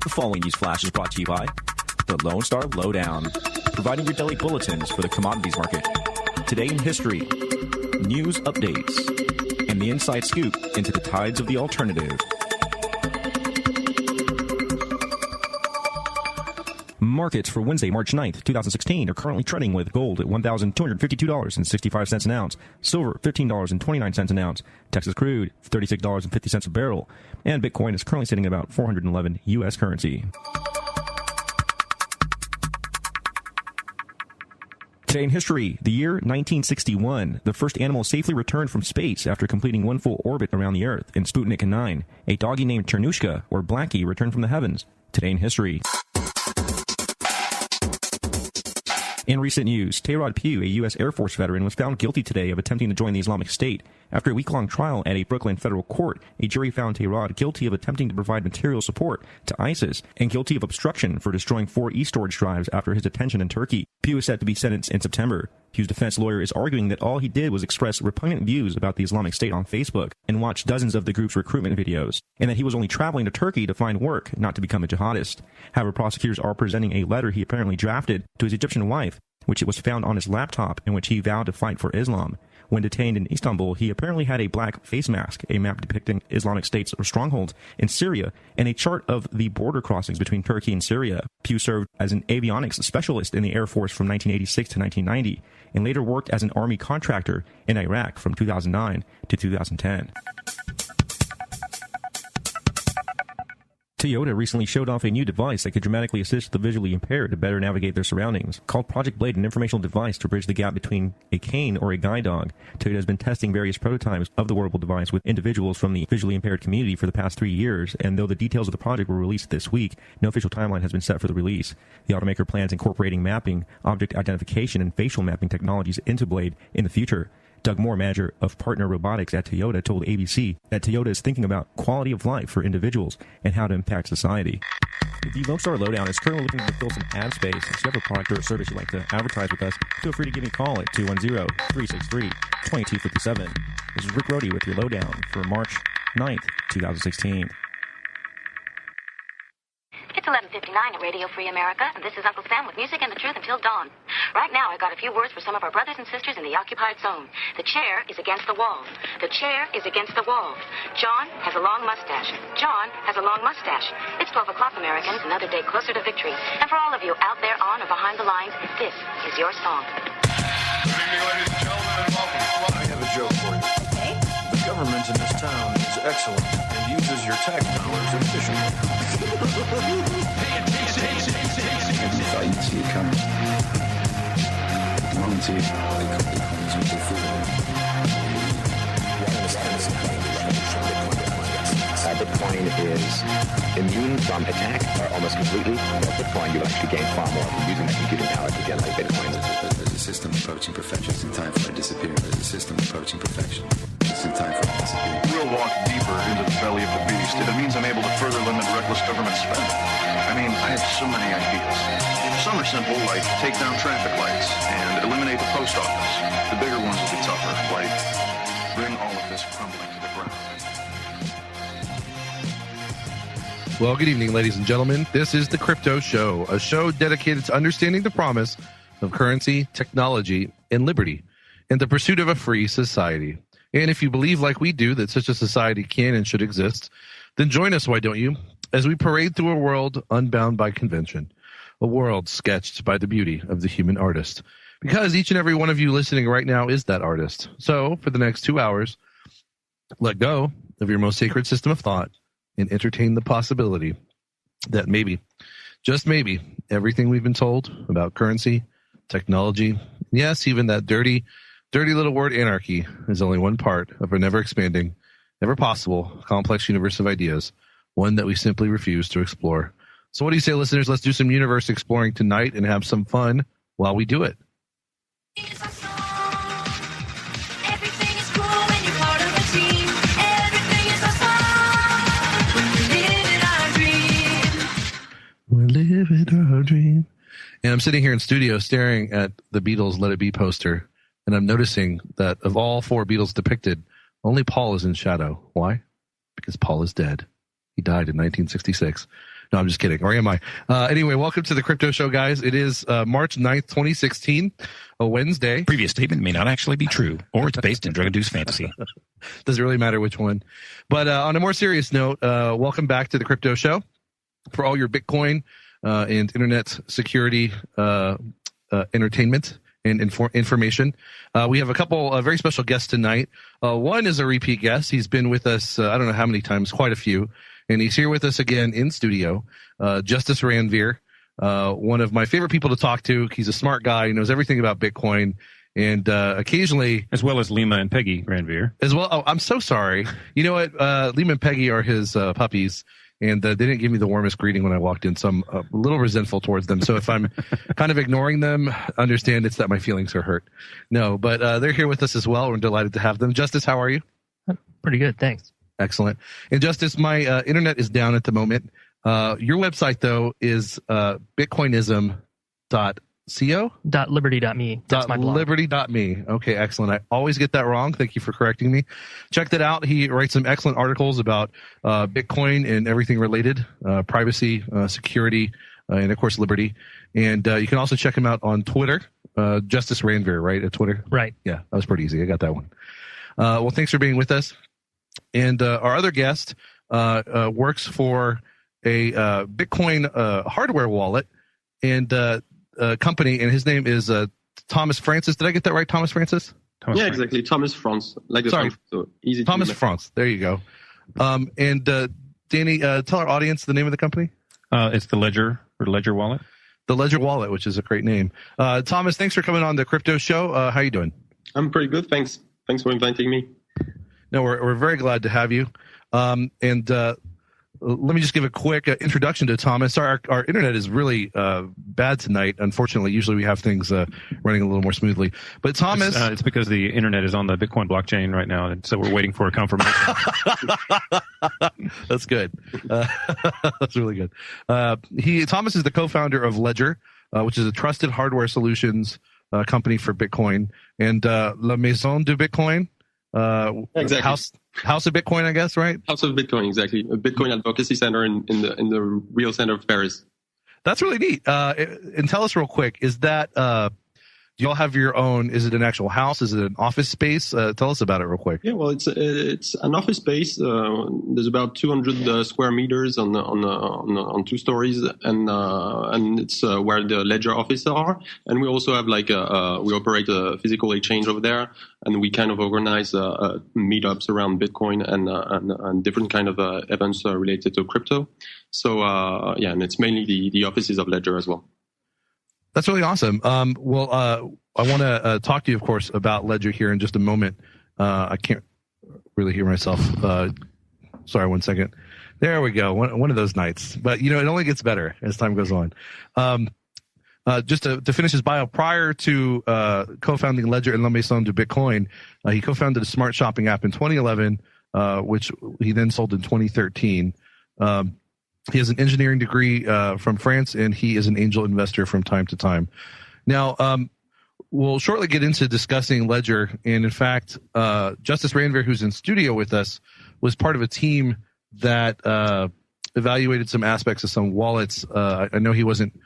The following news flash is brought to you by the Lone Star Lowdown, providing your daily bulletins for the commodities market. Today in history, news updates, and the inside scoop into the tides of the alternative. Markets for Wednesday, March 9th, 2016 are currently trading with gold at $1,252.65 an ounce, silver $15.29 an ounce, Texas crude $36.50 a barrel, and Bitcoin is currently sitting at about 411 U.S. currency. Today in history, the year 1961, the first animal safely returned from space after completing one full orbit around the Earth in Sputnik 9. A doggy named Chernushka, or Blackie, returned from the heavens. Today in history. In recent news, Tayrod Pugh, a U.S. Air Force veteran, was found guilty today of attempting to join the Islamic State. After a week-long trial at a Brooklyn federal court, a jury found Tayrod guilty of attempting to provide material support to ISIS and guilty of obstruction for destroying 4 e-storage drives after his detention in Turkey. Pugh is set to be sentenced in September. Pugh's defense lawyer is arguing that all he did was express repugnant views about the Islamic State on Facebook and watch dozens of the group's recruitment videos, and that he was only traveling to Turkey to find work, not to become a jihadist. However, prosecutors are presenting a letter he apparently drafted to his Egyptian wife, which it was found on his laptop, in which he vowed to fight for Islam. When detained in Istanbul, he apparently had a black face mask, a map depicting Islamic State's strongholds in Syria, and a chart of the border crossings between Turkey and Syria. Pugh served as an avionics specialist in the Air Force from 1986 to 1990, and later worked as an Army contractor in Iraq from 2009 to 2010. Toyota recently showed off a new device that could dramatically assist the visually impaired to better navigate their surroundings. Called Project Blade, an informational device to bridge the gap between a cane or a guide dog. Toyota has been testing various prototypes of the wearable device with individuals from the visually impaired community for the past 3 years, and though the details of the project were released this week, no official timeline has been set for the release. The automaker plans incorporating mapping, object identification, and facial mapping technologies into Blade in the future. Doug Moore, manager of Partner Robotics at Toyota, told ABC that Toyota is thinking about quality of life for individuals and how to impact society. The Lone Star Lowdown is currently looking to fill some ad space. If you have a product or a service you'd like to advertise with us, feel free to give me a call at 210-363-2257. This is Rick Rohde with your Lowdown for March 9th, 2016. It's 11:59 at Radio Free America, and this is Uncle Sam with music and the truth until dawn. Right now, I got a few words for some of our brothers and sisters in the occupied zone. The chair is against the wall. The chair is against the wall. John has a long mustache. John has a long mustache. It's 12 o'clock, Americans, another day closer to victory. And for all of you out there on or behind the lines, this is your song. Good evening, ladies and gentlemen, and welcome. I have a joke for you. Okay. The government in this town is excellent and uses your tax dollars efficiently. I didn't see it coming. Monty, Bitcoin is immune from attack almost completely. Bitcoin, you actually gain far more from using that computing power to generate Bitcoin. There's a system approaching perfection. It's in time for it to disappear. There's a system approaching perfection. It's in time for it to disappear. We'll walk deeper into the belly of the beast. It means I'm able to further limit reckless government spending. I mean, I have so many ideas. Some are simple, like take down traffic lights and eliminate the post office. The bigger ones will be tougher, like bring all of this crumbling to the ground. Well, good evening, ladies and gentlemen. This is the Crypto Show, a show dedicated to understanding the promise of currency, technology, and liberty in the pursuit of a free society. And if you believe, like we do, that such a society can and should exist, then join us, why don't you, as we parade through a world unbound by convention, a world sketched by the beauty of the human artist. Because each and every one of you listening right now is that artist. So, for the next 2 hours, let go of your most sacred system of thought and entertain the possibility that maybe, just maybe, everything we've been told about currency, technology, yes, even that dirty little word anarchy is only one part of a never-expanding, never-possible, complex universe of ideas, one that we simply refuse to explore. So what do you say, listeners? Let's do some universe exploring tonight and have some fun while we do it. We're living our dream. And I'm sitting here in studio staring at the Beatles' Let It Be poster, and I'm noticing that of all 4 Beatles depicted, only Paul is in shadow. Why? Because Paul is dead. He died in 1966. No, I'm just kidding. Or am I? Anyway, welcome to the Crypto Show, guys. It is March 9th, 2016, a Wednesday. Previous statement may not actually be true, or it's based in drug-induced fantasy. Doesn't really matter which one. But on a more serious note, welcome back to the Crypto Show for all your Bitcoin and internet security entertainment and information. We have a couple very special guests tonight. One is a repeat guest. He's been with us, I don't know how many times, quite a few. And he's here with us again in studio, Justice Ranveer, one of my favorite people to talk to. He's a smart guy. He knows everything about Bitcoin. And occasionally... As well as Lima and Peggy Ranveer. As well. Oh, I'm so sorry. You know what? Lima and Peggy are his puppies. And they didn't give me the warmest greeting when I walked in, so I'm a little resentful towards them. So if I'm kind of ignoring them, understand it's that my feelings are hurt. No, but they're here with us as well. We're delighted to have them. Justice, how are you? Pretty good, thanks. Excellent. And Justice, my internet is down at the moment. Your website, though, is bitcoinism.co? .liberty.me. That's my blog. Liberty.me. Okay, excellent. I always get that wrong. Thank you for correcting me. Check that out. He writes some excellent articles about Bitcoin and everything related, privacy, security, and, of course, liberty. And you can also check him out on Twitter, Justice Ranveer, right, at Twitter? Right. Yeah, that was pretty easy. I got that one. Well, thanks for being with us. And our other guest works for a Bitcoin hardware wallet and company, and his name is Thomas Francis. Did I get that right, Thomas Francis? Exactly. Thomas France. Like the French, so easy. Thomas France. There you go. And Danny, tell our audience the name of the company. It's the Ledger or Ledger Wallet. The Ledger Wallet, which is a great name. Thomas, thanks for coming on the Crypto Show. How you doing? I'm pretty good. Thanks for inviting me. No, we're very glad to have you. And let me just give a quick introduction to Thomas. Our internet is really bad tonight. Unfortunately, usually we have things running a little more smoothly. But Thomas... It's because the internet is on the Bitcoin blockchain right now, and so we're waiting for a confirmation. That's good. That's really good. Thomas is the co-founder of Ledger, which is a trusted hardware solutions company for Bitcoin, and La Maison du Bitcoin. Exactly. House of Bitcoin, I guess, right? House of Bitcoin, exactly. A Bitcoin advocacy center in the real center of Paris. That's really neat. And tell us real quick, is that do y'all have your own? Is it an actual house? Is it an office space? Tell us about it real quick. Yeah, well, it's an office space. There's about 200 square meters on 2 stories, and it's where the Ledger offices are. And we also have we operate a physical exchange over there, and we kind of organize meetups around Bitcoin and different kind of events related to crypto. So and it's mainly the offices of Ledger as well. That's really awesome. I want to talk to you, of course, about Ledger here in just a moment. I can't really hear myself. Sorry, 1 second. There we go. One of those nights. But, it only gets better as time goes on. Just to finish his bio, prior to co-founding Ledger and La Maison du Bitcoin, he co-founded a smart shopping app in 2011, which he then sold in 2013. He has an engineering degree from France, and he is an angel investor from time to time. Now, we'll shortly get into discussing Ledger. And in fact, Justice Ranveer, who's in studio with us, was part of a team that evaluated some aspects of some wallets. I know he wasn't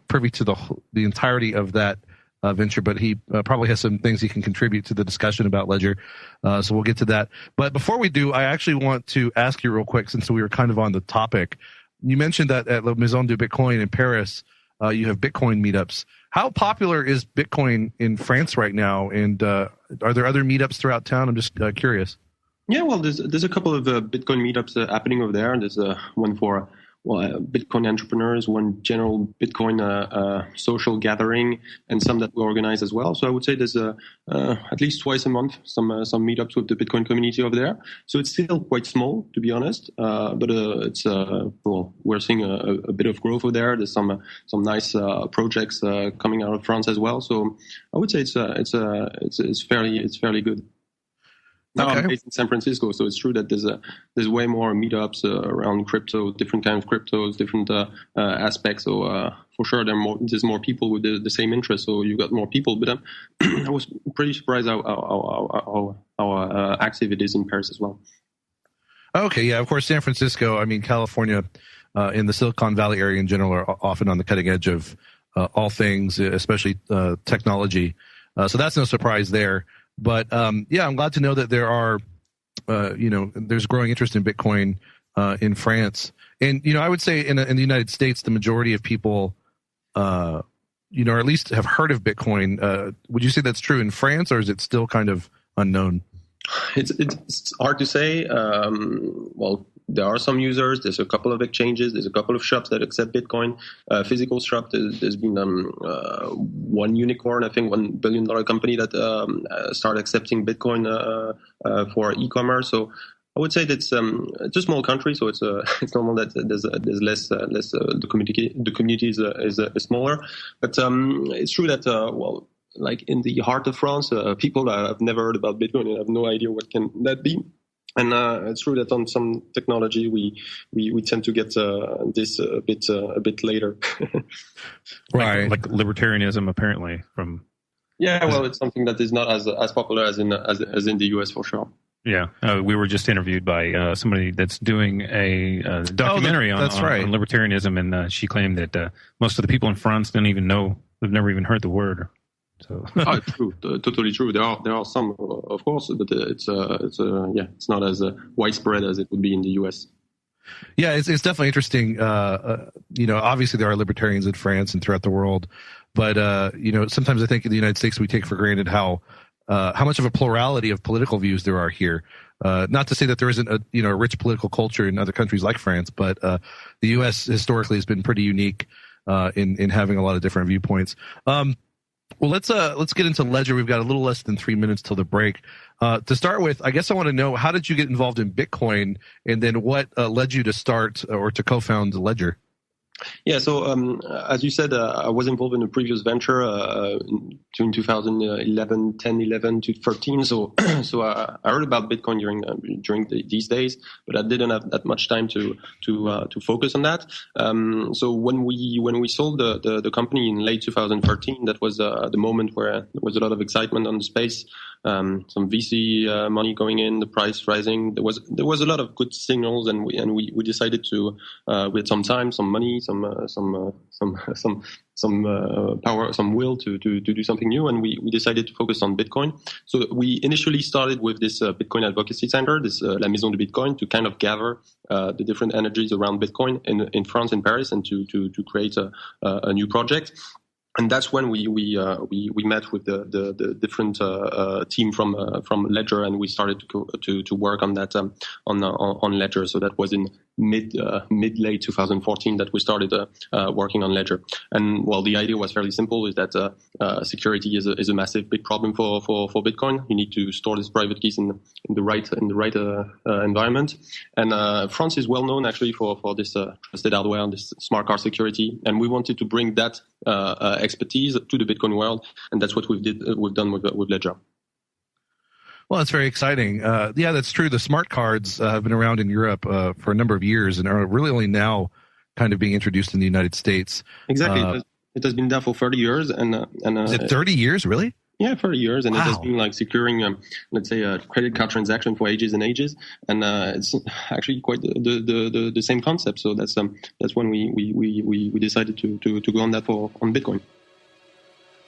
privy to the entirety of that venture, but he probably has some things he can contribute to the discussion about Ledger. So we'll get to that. But before we do, I actually want to ask you real quick, since we were kind of on the topic. You mentioned that at La Maison du Bitcoin in Paris, you have Bitcoin meetups. How popular is Bitcoin in France right now? And are there other meetups throughout town? I'm just curious. Yeah, well, there's a couple of Bitcoin meetups happening over there. There's one for Bitcoin entrepreneurs, one general Bitcoin social gathering, and some that we organize as well. So I would say there's at least twice a month some meetups with the Bitcoin community over there. So it's still quite small, to be honest, but it's we're seeing a bit of growth over there. There's some nice projects coming out of France as well. So I would say it's fairly good. Now I'm based in San Francisco, so it's true that there's way more meetups around crypto, different kind of cryptos, different aspects. So for sure, there's more people with the same interest. So you got more people. But I was pretty surprised how active it is in Paris as well. Okay, yeah, of course, San Francisco. I mean, California in the Silicon Valley area in general are often on the cutting edge of all things, especially technology. So that's no surprise there. But yeah, I'm glad to know that there are, there's growing interest in Bitcoin in France. And, I would say in the United States, the majority of people, or at least have heard of Bitcoin. Would you say that's true in France, or is it still kind of unknown? It's hard to say. Well, there are some users. There's a couple of exchanges. There's a couple of shops that accept Bitcoin. Physical shop. There's been one unicorn, I think, $1 billion company that started accepting Bitcoin for e-commerce. So I would say that it's a small country, so it's normal that there's less the community is smaller. But it's true that like in the heart of France, people have never heard about Bitcoin and have no idea what can that be. And it's true that on some technology we tend to get this a bit later. Right, like libertarianism, apparently from. Yeah, well, it's something that is not as popular as in the US for sure. Yeah, we were just interviewed by somebody that's doing a documentary on libertarianism, and she claimed that most of the people in France don't even know, they've never even heard the word. So. True, totally true. There are some, of course, but it's not as widespread as it would be in the US. Yeah, it's definitely interesting. Obviously there are libertarians in France and throughout the world, but sometimes I think in the United States we take for granted how much of a plurality of political views there are here. Not to say that there isn't a rich political culture in other countries like France, but the U.S. historically has been pretty unique in having a lot of different viewpoints. Well, let's get into Ledger. We've got a little less than 3 minutes till the break. To start with, I guess I want to know, how did you get involved in Bitcoin, and then what led you to start or to co-found Ledger? Yeah, so as you said, I was involved in a previous venture in 2011, 10, 11 to 13. So I heard about Bitcoin during these days, but I didn't have that much time to focus on that. So when we sold the company in late 2013, that was the moment where there was a lot of excitement on the space. Some VC money going in, the price rising. There was a lot of good signals, and we decided to with some time, some money, some power, some will to do something new, and we decided to focus on Bitcoin. So we initially started with this Bitcoin Advocacy Center, this La Maison de Bitcoin, to kind of gather the different energies around Bitcoin in France, in Paris, and to create a new project. And that's when we met with the different team from Ledger, and we started to work on that on Ledger. So that was in mid-late 2014 that we started working on Ledger. And well, the idea was fairly simple: is that security is a massive big problem for Bitcoin. You need to store these private keys in the right environment. And France is well known actually for this trusted hardware and this smart card security. And we wanted to bring that expertise to the Bitcoin world, and that's what we've done with Ledger. Well, that's very exciting. Yeah, that's true. The smart cards have been around in Europe for a number of years and are really only now kind of being introduced in the United States. Exactly. It has been there for 30 years. Is it 30 years, really? Yeah, 30 years. And wow. It has been like securing, let's say, a credit card transaction for ages and ages. And it's actually quite the same concept. So that's when we decided to go on that on Bitcoin.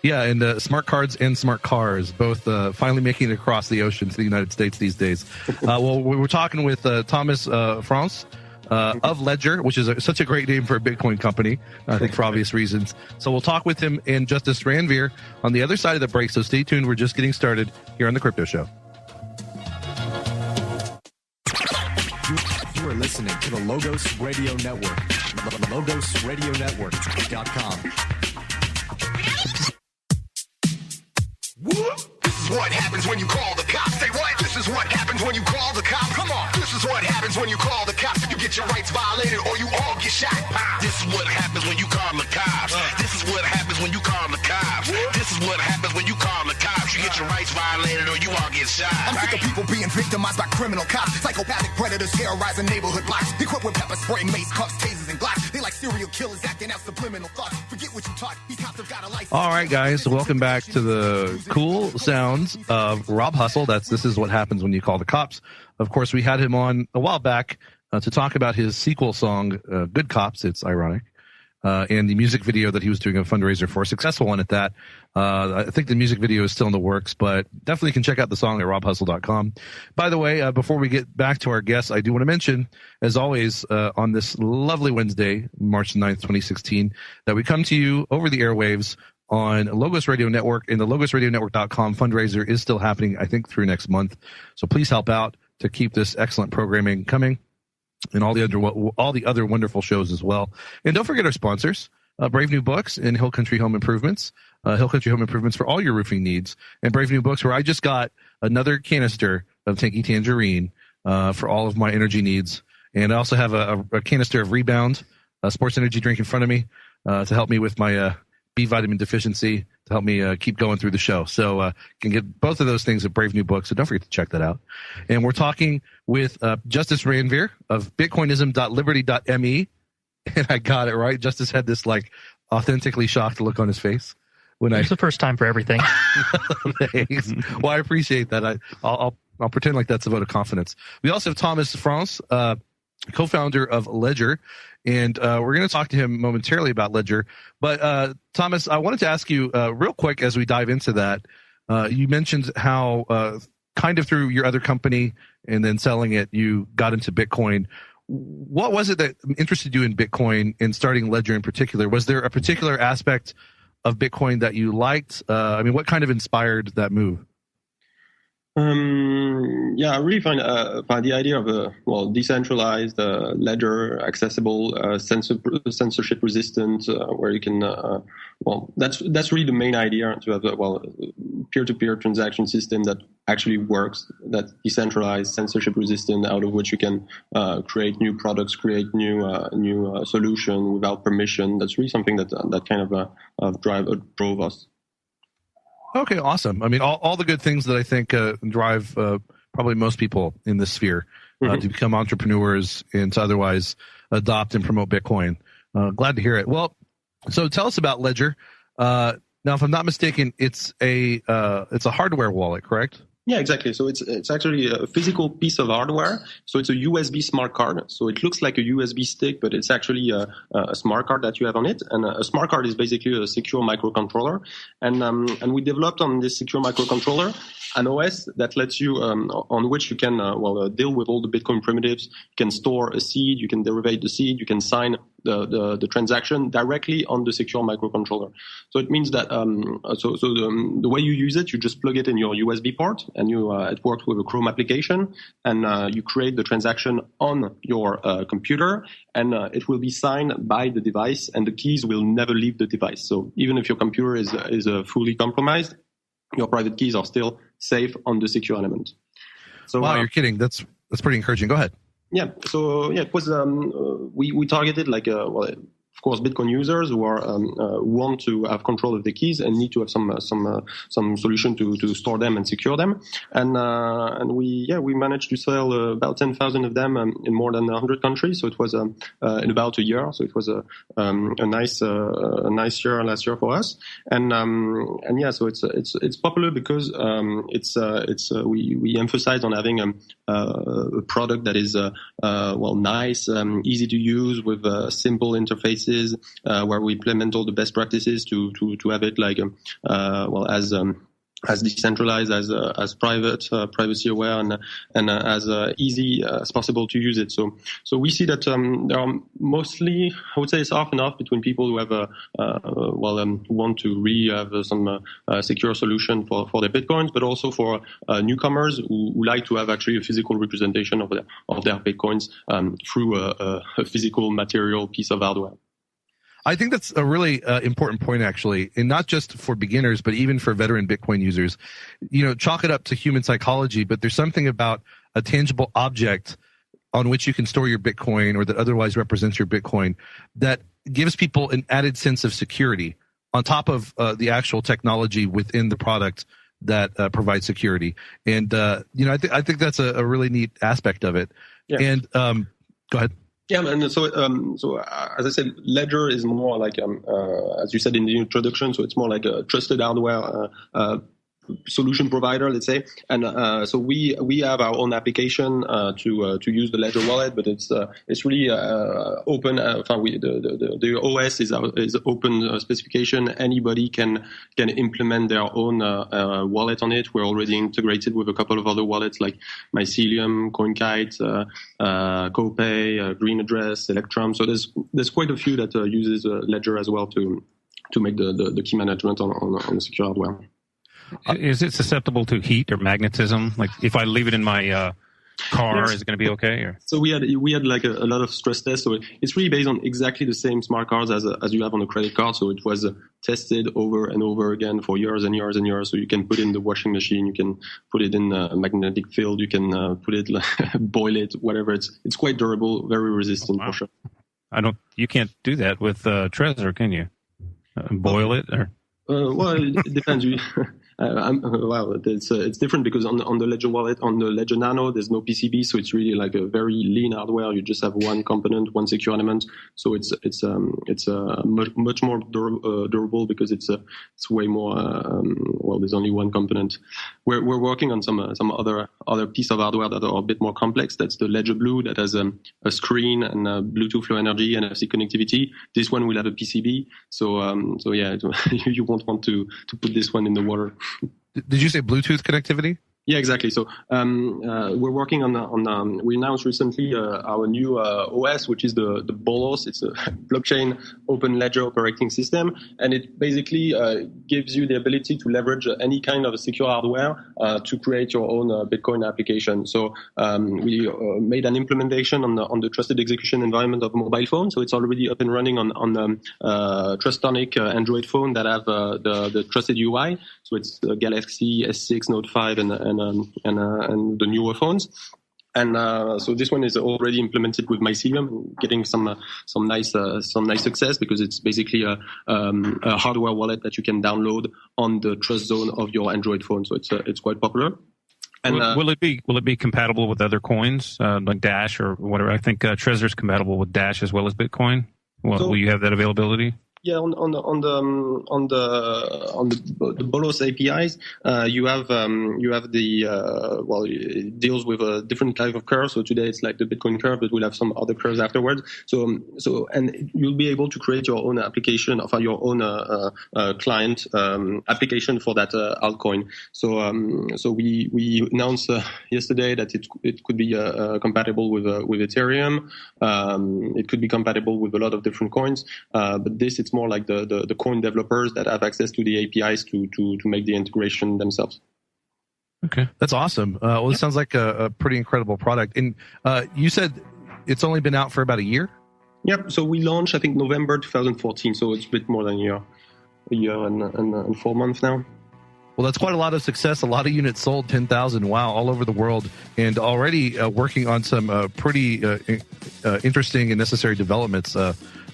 Yeah, and smart cards and smart cars, both finally making it across the ocean to the United States these days. Well, we were talking with Thomas France of Ledger, which is such a great name for a Bitcoin company, I think for obvious reasons. So we'll talk with him and Justice Ranveer on the other side of the break, so stay tuned. We're just getting started here on The Crypto Show. You are listening to the Logos Radio Network, LogosRadioNetwork.com. This is what happens when you call the cops. Say what? This is what happens when you call the cops. Come on. This is what happens when you call the cops. You get your rights violated or you all get shot. This is what happens when you call the cops. This is what happens when you call the cops. This is what happens when you call the cops. You get your rights violated or you all get shot. I'm sick of people being victimized by criminal cops. Psychopathic predators terrorizing neighborhood blocks. Equipped with pepper spray, mace, cuffs, tasers, and glocks. They like serial killers acting out subliminal thoughts. Forget what you taught. These cops have got a license. All right, guys. So welcome back to the cool sounds of Rob Hustle. This is what happens when you call the cops. Of course, we had him on a while back to talk about his sequel song, Good Cops. It's ironic. And the music video that he was doing a fundraiser for, a successful one at that. I think the music video is still in the works, but definitely can check out the song at robhustle.com. By the way, before we get back to our guests, I do want to mention, as always, on this lovely Wednesday, March 9th, 2016, that we come to you over the airwaves on Logos Radio Network, and the logosradionetwork.com fundraiser is still happening, I think, through next month. So please help out to keep this excellent programming coming, and all the other wonderful shows as well. And don't forget our sponsors, Brave New Books and Hill Country Home Improvements. Hill Country Home Improvements for all your roofing needs. And Brave New Books, where I just got another canister of Tanky Tangerine for all of my energy needs. And I also have a canister of Rebound, a sports energy drink in front of me to help me with my B vitamin deficiency, to help me keep going through the show. So you can get both of those things at Brave New Books, so don't forget to check that out. And we're talking with Justice Ranvier of bitcoinism.liberty.me. And I got it right. Justice had this like authentically shocked look on his face. It's the first time for everything. Thanks. Well, I appreciate that. I'll pretend like that's a vote of confidence. We also have Thomas France, co-founder of Ledger, and we're going to talk to him momentarily about Ledger. But Thomas, I wanted to ask you real quick as we dive into that. You mentioned how kind of through your other company and then selling it, you got into Bitcoin. What was it that interested you in Bitcoin and starting Ledger in particular? Was there a particular aspect of Bitcoin that you liked? What kind of inspired that move? I really find the idea of a decentralized ledger, accessible, censorship resistant, where you can that's really the main idea, to have a peer-to-peer transaction system that actually works, that's decentralized, censorship resistant, out of which you can create new products, create new solution without permission. That's really something that kind of drove us. Okay, awesome. All the good things that I think drive probably most people in this sphere to become entrepreneurs and to otherwise adopt and promote Bitcoin. Glad to hear it. Well, so tell us about Ledger. Now, if I'm not mistaken, it's a hardware wallet, correct? Yeah, exactly. So it's actually a physical piece of hardware. So it's a USB smart card. So it looks like a USB stick, but it's actually a smart card that you have on it. And a smart card is basically a secure microcontroller. And we developed on this secure microcontroller an OS that lets you, on which you can deal with all the Bitcoin primitives. You can store a seed, you can derivate the seed, you can sign the transaction directly on the secure microcontroller. So it means that the way you use it, you just plug it in your USB port, and it works with a Chrome application, and you create the transaction on your computer, and it will be signed by the device, and the keys will never leave the device. So even if your computer is fully compromised, your private keys are still safe on the secure element. So wow, you're kidding. That's pretty encouraging. Go ahead. Yeah. So it was we targeted of course, Bitcoin users who are want to have control of the keys and need to have some solution to store them and secure them. And we managed to sell about 10,000 of them in more than 100 countries. So it was in about a year. So it was a nice year last year for us. So it's popular because we emphasize on having a product that is nice, easy to use with simple interfaces. Where we implement all the best practices to have it as decentralized as private, privacy aware, and as easy as possible to use it. So we see that there are mostly, I would say, it's half and half between people who have who want to really have some secure solution for their bitcoins, but also for newcomers who like to have actually a physical representation of their bitcoins through a physical material piece of hardware. I think that's a really important point, actually, and not just for beginners, but even for veteran Bitcoin users. Chalk it up to human psychology, but there's something about a tangible object on which you can store your Bitcoin or that otherwise represents your Bitcoin that gives people an added sense of security on top of the actual technology within the product that provides security. And, I think that's a really neat aspect of it. Yeah. And go ahead. Yeah, and so as I said, Ledger is more like, as you said in the introduction, so it's more like a trusted hardware solution provider, let's say. And so we have our own application to use the Ledger wallet, but it's really open. The OS is open specification. Anybody can implement their own wallet on it. We're already integrated with a couple of other wallets like Mycelium, CoinKite, CoPay, Green Address, Electrum. So there's quite a few that uses Ledger as well to make the key management on the secure hardware. Is it susceptible to heat or magnetism? Like if I leave it in my car, is it going to be okay? Or? So we had like a lot of stress tests. So it's really based on exactly the same smart cards as you have on a credit card. So it was tested over and over again for years and years and years. So you can put it in the washing machine, you can put it in a magnetic field, you can put it boil it, whatever. It's quite durable, very resistant for sure. You can't do that with Trezor, can you? Boil it or? Well, it depends. It's different because on the Ledger wallet, on the Ledger Nano, there's no PCB, so it's really like a very lean hardware. You just have one component, one secure element, so it's much more durable because it's way more. There's only one component. We're working on some other piece of hardware that are a bit more complex. That's the Ledger Blue that has a screen and Bluetooth Low Energy and NFC connectivity. This one will have a PCB, so you won't want to put this one in the water. Did you say Bluetooth connectivity? Yeah, exactly. So we're working on we announced recently our new OS, which is the Bolos. It's a blockchain open ledger operating system, and it basically gives you the ability to leverage any kind of secure hardware to create your own Bitcoin application. So we made an implementation on the trusted execution environment of mobile phone. So it's already up and running on Trustonic Android phone that have the trusted UI. So it's the Galaxy S6, Note 5, and the newer phones. And so this one is already implemented with Mycelium, getting some nice success because it's basically a hardware wallet that you can download on the trust zone of your Android phone. So it's quite popular. And will it be compatible with other coins like Dash or whatever? I think Trezor is compatible with Dash as well as Bitcoin. Will you have that availability? Yeah, on the Bolos APIs, you have it deals with a different type of curve. So today it's like the Bitcoin curve, but we'll have some other curves afterwards. So and you'll be able to create your own application of your own client application for that altcoin. So we announced yesterday that it could be compatible with Ethereum. It could be compatible with a lot of different coins, but it's more like the coin developers that have access to the APIs to make the integration themselves. Okay, that's awesome. It sounds like a pretty incredible product. And you said it's only been out for about a year? Yep. So we launched, I think, November 2014. So it's a bit more than a year and 4 months now. Well, that's quite a lot of success. A lot of units sold, 10,000. Wow, all over the world, and already working on some pretty interesting and necessary developments.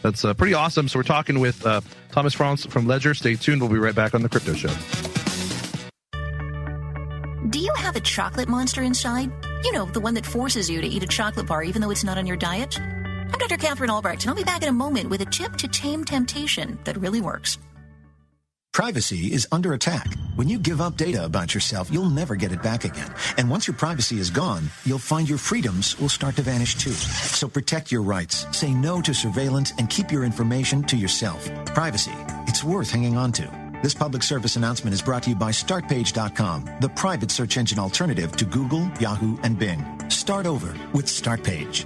That's pretty awesome. So we're talking with Thomas France from Ledger. Stay tuned. We'll be right back on The Crypto Show. Do you have a chocolate monster inside? You know, the one that forces you to eat a chocolate bar even though it's not on your diet? I'm Dr. Catherine Albrecht, and I'll be back in a moment with a tip to tame temptation that really works. Privacy is under attack. When you give up data about yourself, you'll never get it back again. And once your privacy is gone, you'll find your freedoms will start to vanish too. So protect your rights, say no to surveillance, and keep your information to yourself. Privacy, it's worth hanging on to. This public service announcement is brought to you by StartPage.com, the private search engine alternative to Google, Yahoo, and Bing. Start over with StartPage.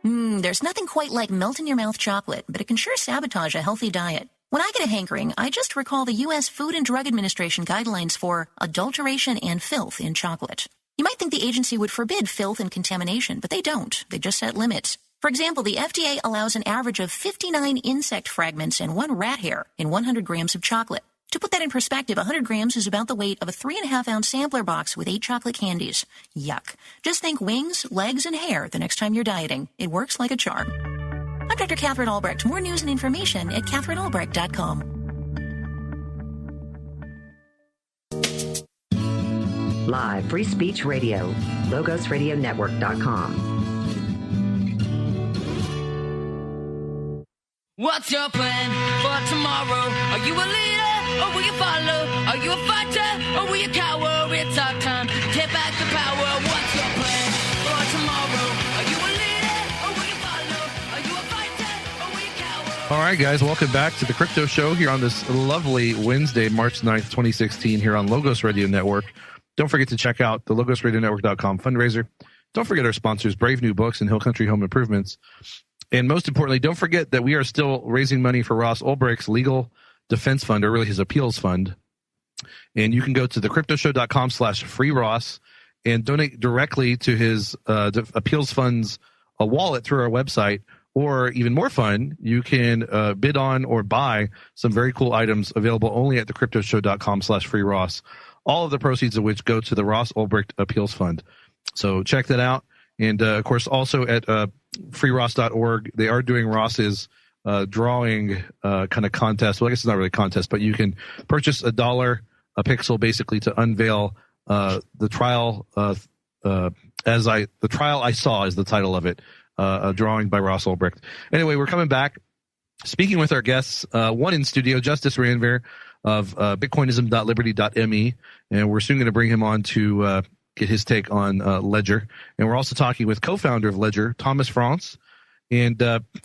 There's nothing quite like melt-in-your-mouth chocolate, but it can sure sabotage a healthy diet. When I get a hankering, I just recall the U.S. Food and Drug Administration guidelines for adulteration and filth in chocolate. You might think the agency would forbid filth and contamination, but they don't. They just set limits. For example, the FDA allows an average of 59 insect fragments and 1 rat hair in 100 grams of chocolate. To put that in perspective, 100 grams is about the weight of a 3.5-ounce sampler box with 8 chocolate candies. Yuck. Just think wings, legs, and hair the next time you're dieting. It works like a charm. I'm Dr. Catherine Albrecht. More news and information at CatherineAlbrecht.com. Live Free Speech Radio, LogosRadioNetwork.com. What's your plan for tomorrow? Are you a leader or will you follow? Are you a fighter or will you cower? It's our time to take back the power. What's your plan for tomorrow? Are you a leader or will you follow? Are you a fighter or will you cower? All right, guys, welcome back to the Crypto Show here on this lovely Wednesday, March 9th, 2016 here on Logos Radio Network. Don't forget to check out the LogosRadioNetwork.com fundraiser. Don't forget our sponsors, Brave New Books and Hill Country Home Improvements. And most importantly, don't forget that we are still raising money for Ross Ulbricht's legal defense fund, or really his appeals fund. And you can go to thecryptoshow.com/freeross and donate directly to his appeals fund's wallet through our website. Or even more fun, you can bid on or buy some very cool items available only at thecryptoshow.com/freeross. All of the proceeds of which go to the Ross Ulbricht Appeals Fund. So check that out. And, of course, also at freeross.org, they are doing Ross's drawing kind of contest. Well, I guess it's not really a contest, but you can purchase $1 a pixel basically to unveil the trial. The Trial I Saw is the title of it, a drawing by Ross Ulbricht. Anyway, we're coming back, speaking with our guests, one in studio, Justice Ranvier of bitcoinism.liberty.me, and we're soon going to bring him on to get his take on Ledger. And we're also talking with co-founder of Ledger, Thomas France, and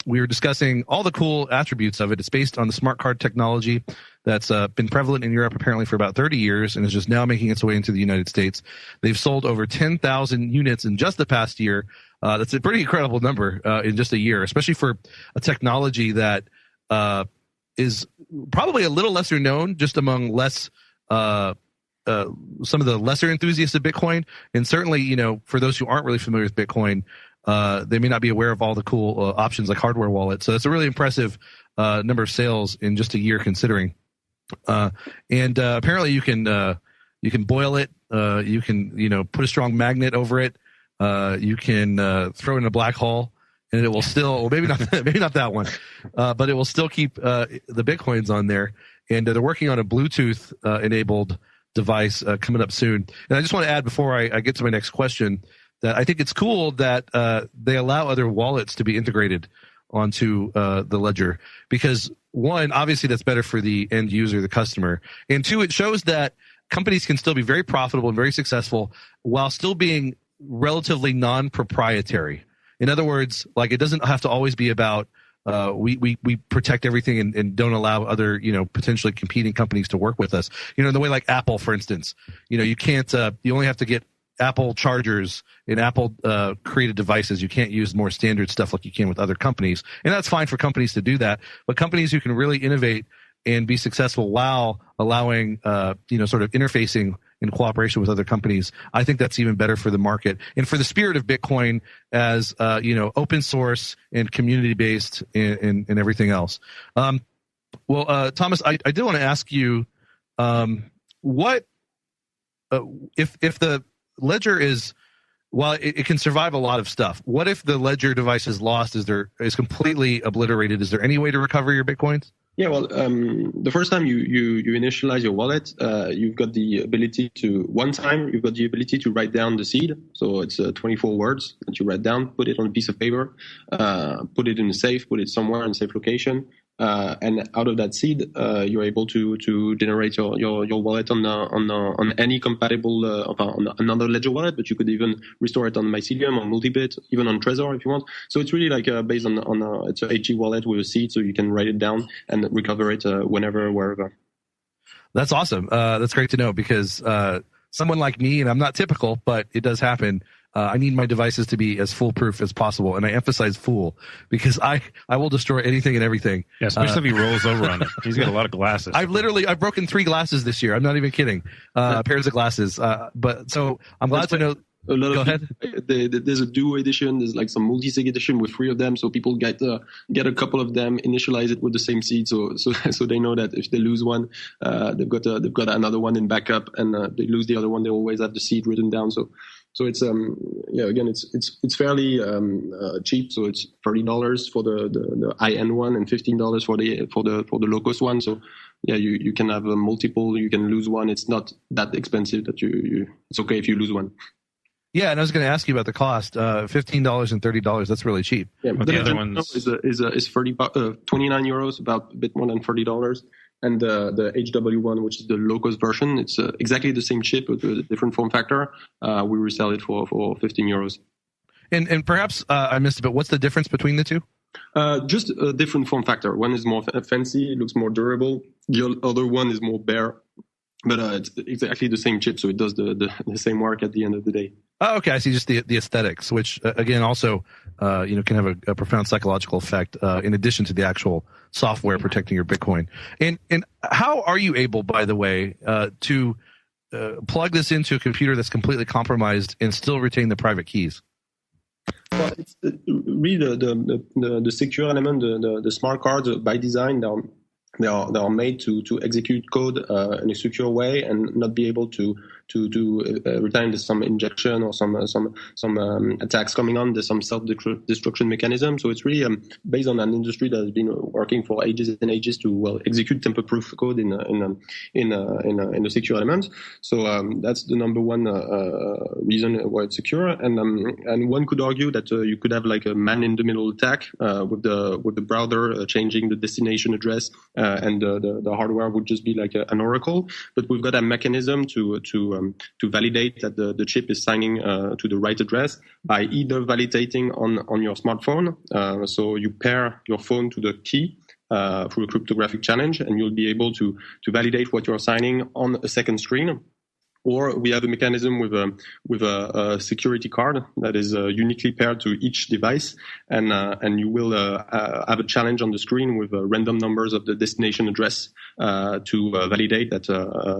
we were discussing all the cool attributes of it. It's based on the smart card technology that's been prevalent in Europe apparently for about 30 years and is just now making its way into the United States. They've sold over 10,000 units in just the past year. That's a pretty incredible number in just a year, especially for a technology that is probably a little lesser known just among some of the lesser enthusiasts of Bitcoin. And certainly, for those who aren't really familiar with Bitcoin, they may not be aware of all the cool options like hardware wallets. So it's a really impressive number of sales in just a year considering. And apparently you can boil it. You can, put a strong magnet over it. You can throw it in a black hole and it will still, well, maybe not that one, but it will still keep the Bitcoins on there. And they're working on a Bluetooth enabled device coming up soon. And I just want to add before I get to my next question that I think it's cool that they allow other wallets to be integrated onto the Ledger because, one, obviously that's better for the end user, the customer, and two, it shows that companies can still be very profitable and very successful while still being relatively non-proprietary. In other words, like it doesn't have to always be about we protect everything and don't allow other, potentially competing companies to work with us. In the way like Apple, for instance, you can't, you only have to get Apple chargers and Apple created devices. You can't use more standard stuff like you can with other companies. And that's fine for companies to do that. But companies who can really innovate and be successful while allowing, sort of interfacing in cooperation with other companies, I think that's even better for the market and for the spirit of Bitcoin as, open source and community based and everything else. Thomas, I did want to ask you, what, if the Ledger is, while it can survive a lot of stuff, what if the Ledger device is lost, is completely obliterated? Is there any way to recover your Bitcoins? Yeah, well, the first time you initialize your wallet, you've got the ability to write down the seed. So it's 24 words that you write down, put it on a piece of paper, put it in a safe, put it somewhere in a safe location. And out of that seed, you're able to generate your wallet on any compatible on another Ledger wallet, but you could even restore it on Mycelium, on Multibit, even on Trezor if you want. So it's really like based on it's a HG wallet with a seed, so you can write it down and recover it whenever, wherever. That's awesome. That's great to know because someone like me, and I'm not typical, but it does happen. I need my devices to be as foolproof as possible, and I emphasize fool because I will destroy anything and everything. Yeah, especially if he rolls over on it. He's got a lot of glasses. I've broken 3 glasses this year. I'm not even kidding. Pairs of glasses. But so I'm glad to know. Go ahead. There's a duo edition. There's like some multi-sig edition with 3 of them, so people get a couple of them, initialize it with the same seed, so they know that if they lose one, they've got another one in backup, and they lose the other one, they always have the seed written down. So it's again it's fairly cheap. So it's $30 for the high-end one and $15 for the low-cost one. So yeah, you can have multiple. You can lose one. It's not that expensive that it's okay if you lose one. Yeah, and I was going to ask you about the cost. $15 and $30. That's really cheap. Yeah, but the other one is 29 euros, about a bit more than $30. And the HW one, which is the low-cost version, it's exactly the same chip with a different form factor. We resell it for 15 euros. And perhaps I missed it, but what's the difference between the two? Just a different form factor. One is more fancy, it looks more durable. The other one is more bare. But it's exactly the same chip, so it does the same work at the end of the day. Oh, okay. I see. Just the aesthetics, which again also can have a profound psychological effect in addition to the actual software protecting your Bitcoin. And how are you able, by the way, to plug this into a computer that's completely compromised and still retain the private keys? Well, it's really the secure element, the smart cards by design. They are made to execute code in a secure way and not be able to retain there's some injection or some attacks coming on. There's some self-destruction mechanism. So it's really based on an industry that has been working for ages and ages to execute tamper-proof code in a secure element. So that's the number one reason why it's secure. And one could argue that you could have like a man-in-the-middle attack with the browser changing the destination address. And the hardware would just be like an oracle, but we've got a mechanism to validate that the chip is signing to the right address by either validating on your smartphone. So you pair your phone to the key through a cryptographic challenge, and you'll be able to validate what you're signing on a second screen. Or we have a mechanism with a security card that is uniquely paired to each device, and you will have a challenge on the screen with random numbers of the destination address to validate that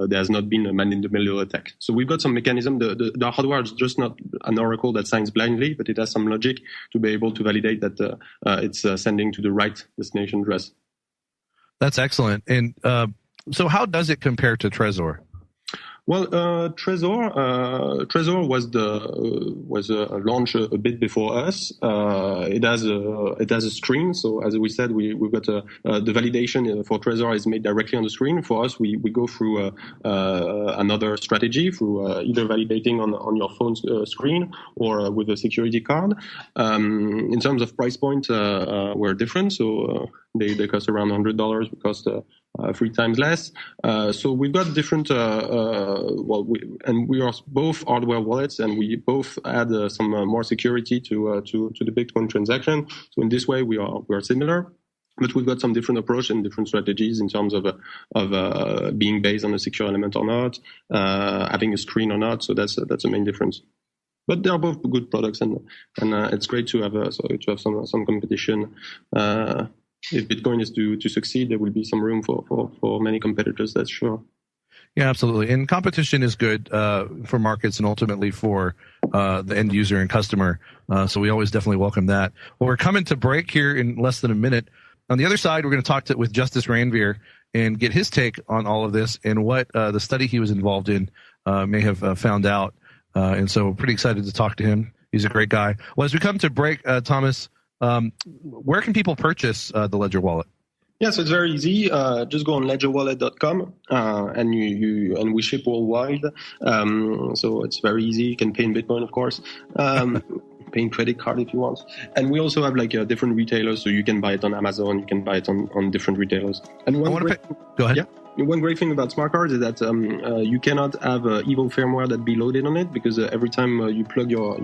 there has not been a man-in-the-middle attack. So we've got some mechanism. The hardware is just not an oracle that signs blindly, but it has some logic to be able to validate that it's sending to the right destination address. That's excellent. And so how does it compare to Trezor? Well, Trezor was launched a bit before us. It has a screen. So as we said, we've got the validation for Trezor is made directly on the screen. For us, we go through another strategy through either validating on your phone screen or with a security card. In terms of price point, we're different. So they cost around $100. We cost 3 times less. So we've got different, we are both hardware wallets, and we both add some more security to the Bitcoin transaction. So in this way, we are similar, but we've got some different approach and different strategies in terms of being based on a secure element or not, having a screen or not. So that's the main difference. But they are both good products, and it's great to have some competition. If Bitcoin is to succeed, there will be some room for many competitors, that's sure. Yeah, absolutely. And competition is good for markets and ultimately for the end user and customer. So we always definitely welcome that. Well, we're coming to break here in less than a minute. On the other side, we're going to talk with Justice Ranvier and get his take on all of this and what the study he was involved in may have found out. And so we're pretty excited to talk to him. He's a great guy. Well, as we come to break, Thomas, where can people purchase the Ledger Wallet? Yeah, so it's very easy. Just go on ledgerwallet.com and we ship worldwide. So it's very easy. You can pay in Bitcoin, of course. Pay in credit card if you want. And we also have different retailers, so you can buy it on Amazon. You can buy it on different retailers. And go ahead. Yeah. One great thing about smart cards is that you cannot have evil firmware that be loaded on it, because every time you plug your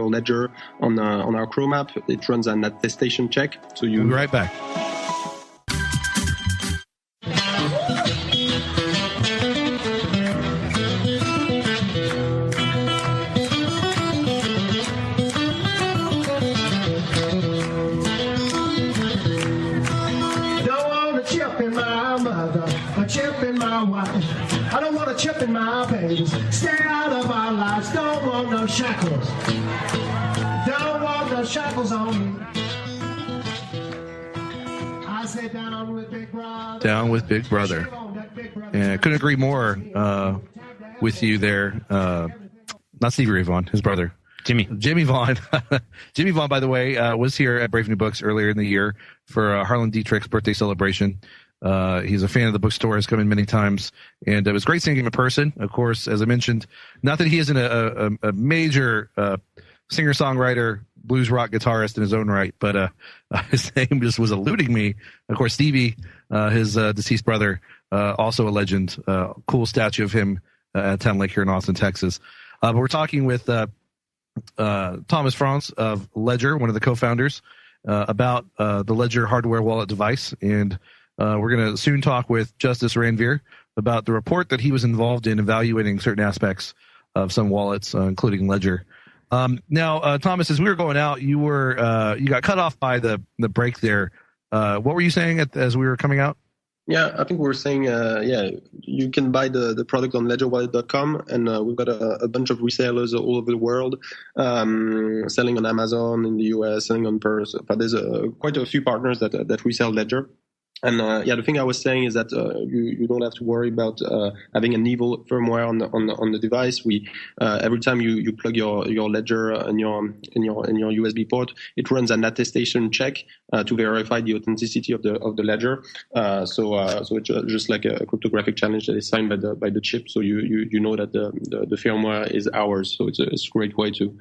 ledger on our Chrome app, it runs an attestation check. So we'll be right back. Chip in my babies, stay out of our lives. Don't want no shackles. Don't want no shackles on me. I say down with Big Brother. Down with Big Brother. And I couldn't agree more with you there. Not Stevie Ray Vaughan, his brother. Jimmy Vaughn. Jimmy Vaughn, by the way, was here at Brave New Books earlier in the year for Harlan Dietrich's birthday celebration. He's a fan of the bookstore, has come in many times, and it was great seeing him in person. Of course, as I mentioned, not that he isn't a major singer-songwriter, blues rock guitarist in his own right, but his name just was eluding me. Of course, Stevie, his deceased brother, also a legend. Cool statue of him at Town Lake here in Austin, Texas. But we're talking with Thomas France of Ledger, one of the co-founders, about the Ledger hardware wallet device, and we're going to soon talk with Justice Ranvier about the report that he was involved in evaluating certain aspects of some wallets, including Ledger. Now, Thomas, as we were going out, you got cut off by the break there. What were you saying as we were coming out? Yeah, I think we were saying, you can buy the product on ledgerwallet.com, and we've got a bunch of resellers all over the world, selling on Amazon in the US, selling on Purse. But there's quite a few partners that resell Ledger. And the thing I was saying is that you don't have to worry about having an evil firmware on the device. Every time you plug your Ledger in your USB port, it runs an attestation check to verify the authenticity of the Ledger. So it's just like a cryptographic challenge that is signed by the chip. So you know that the firmware is ours. So it's a great way to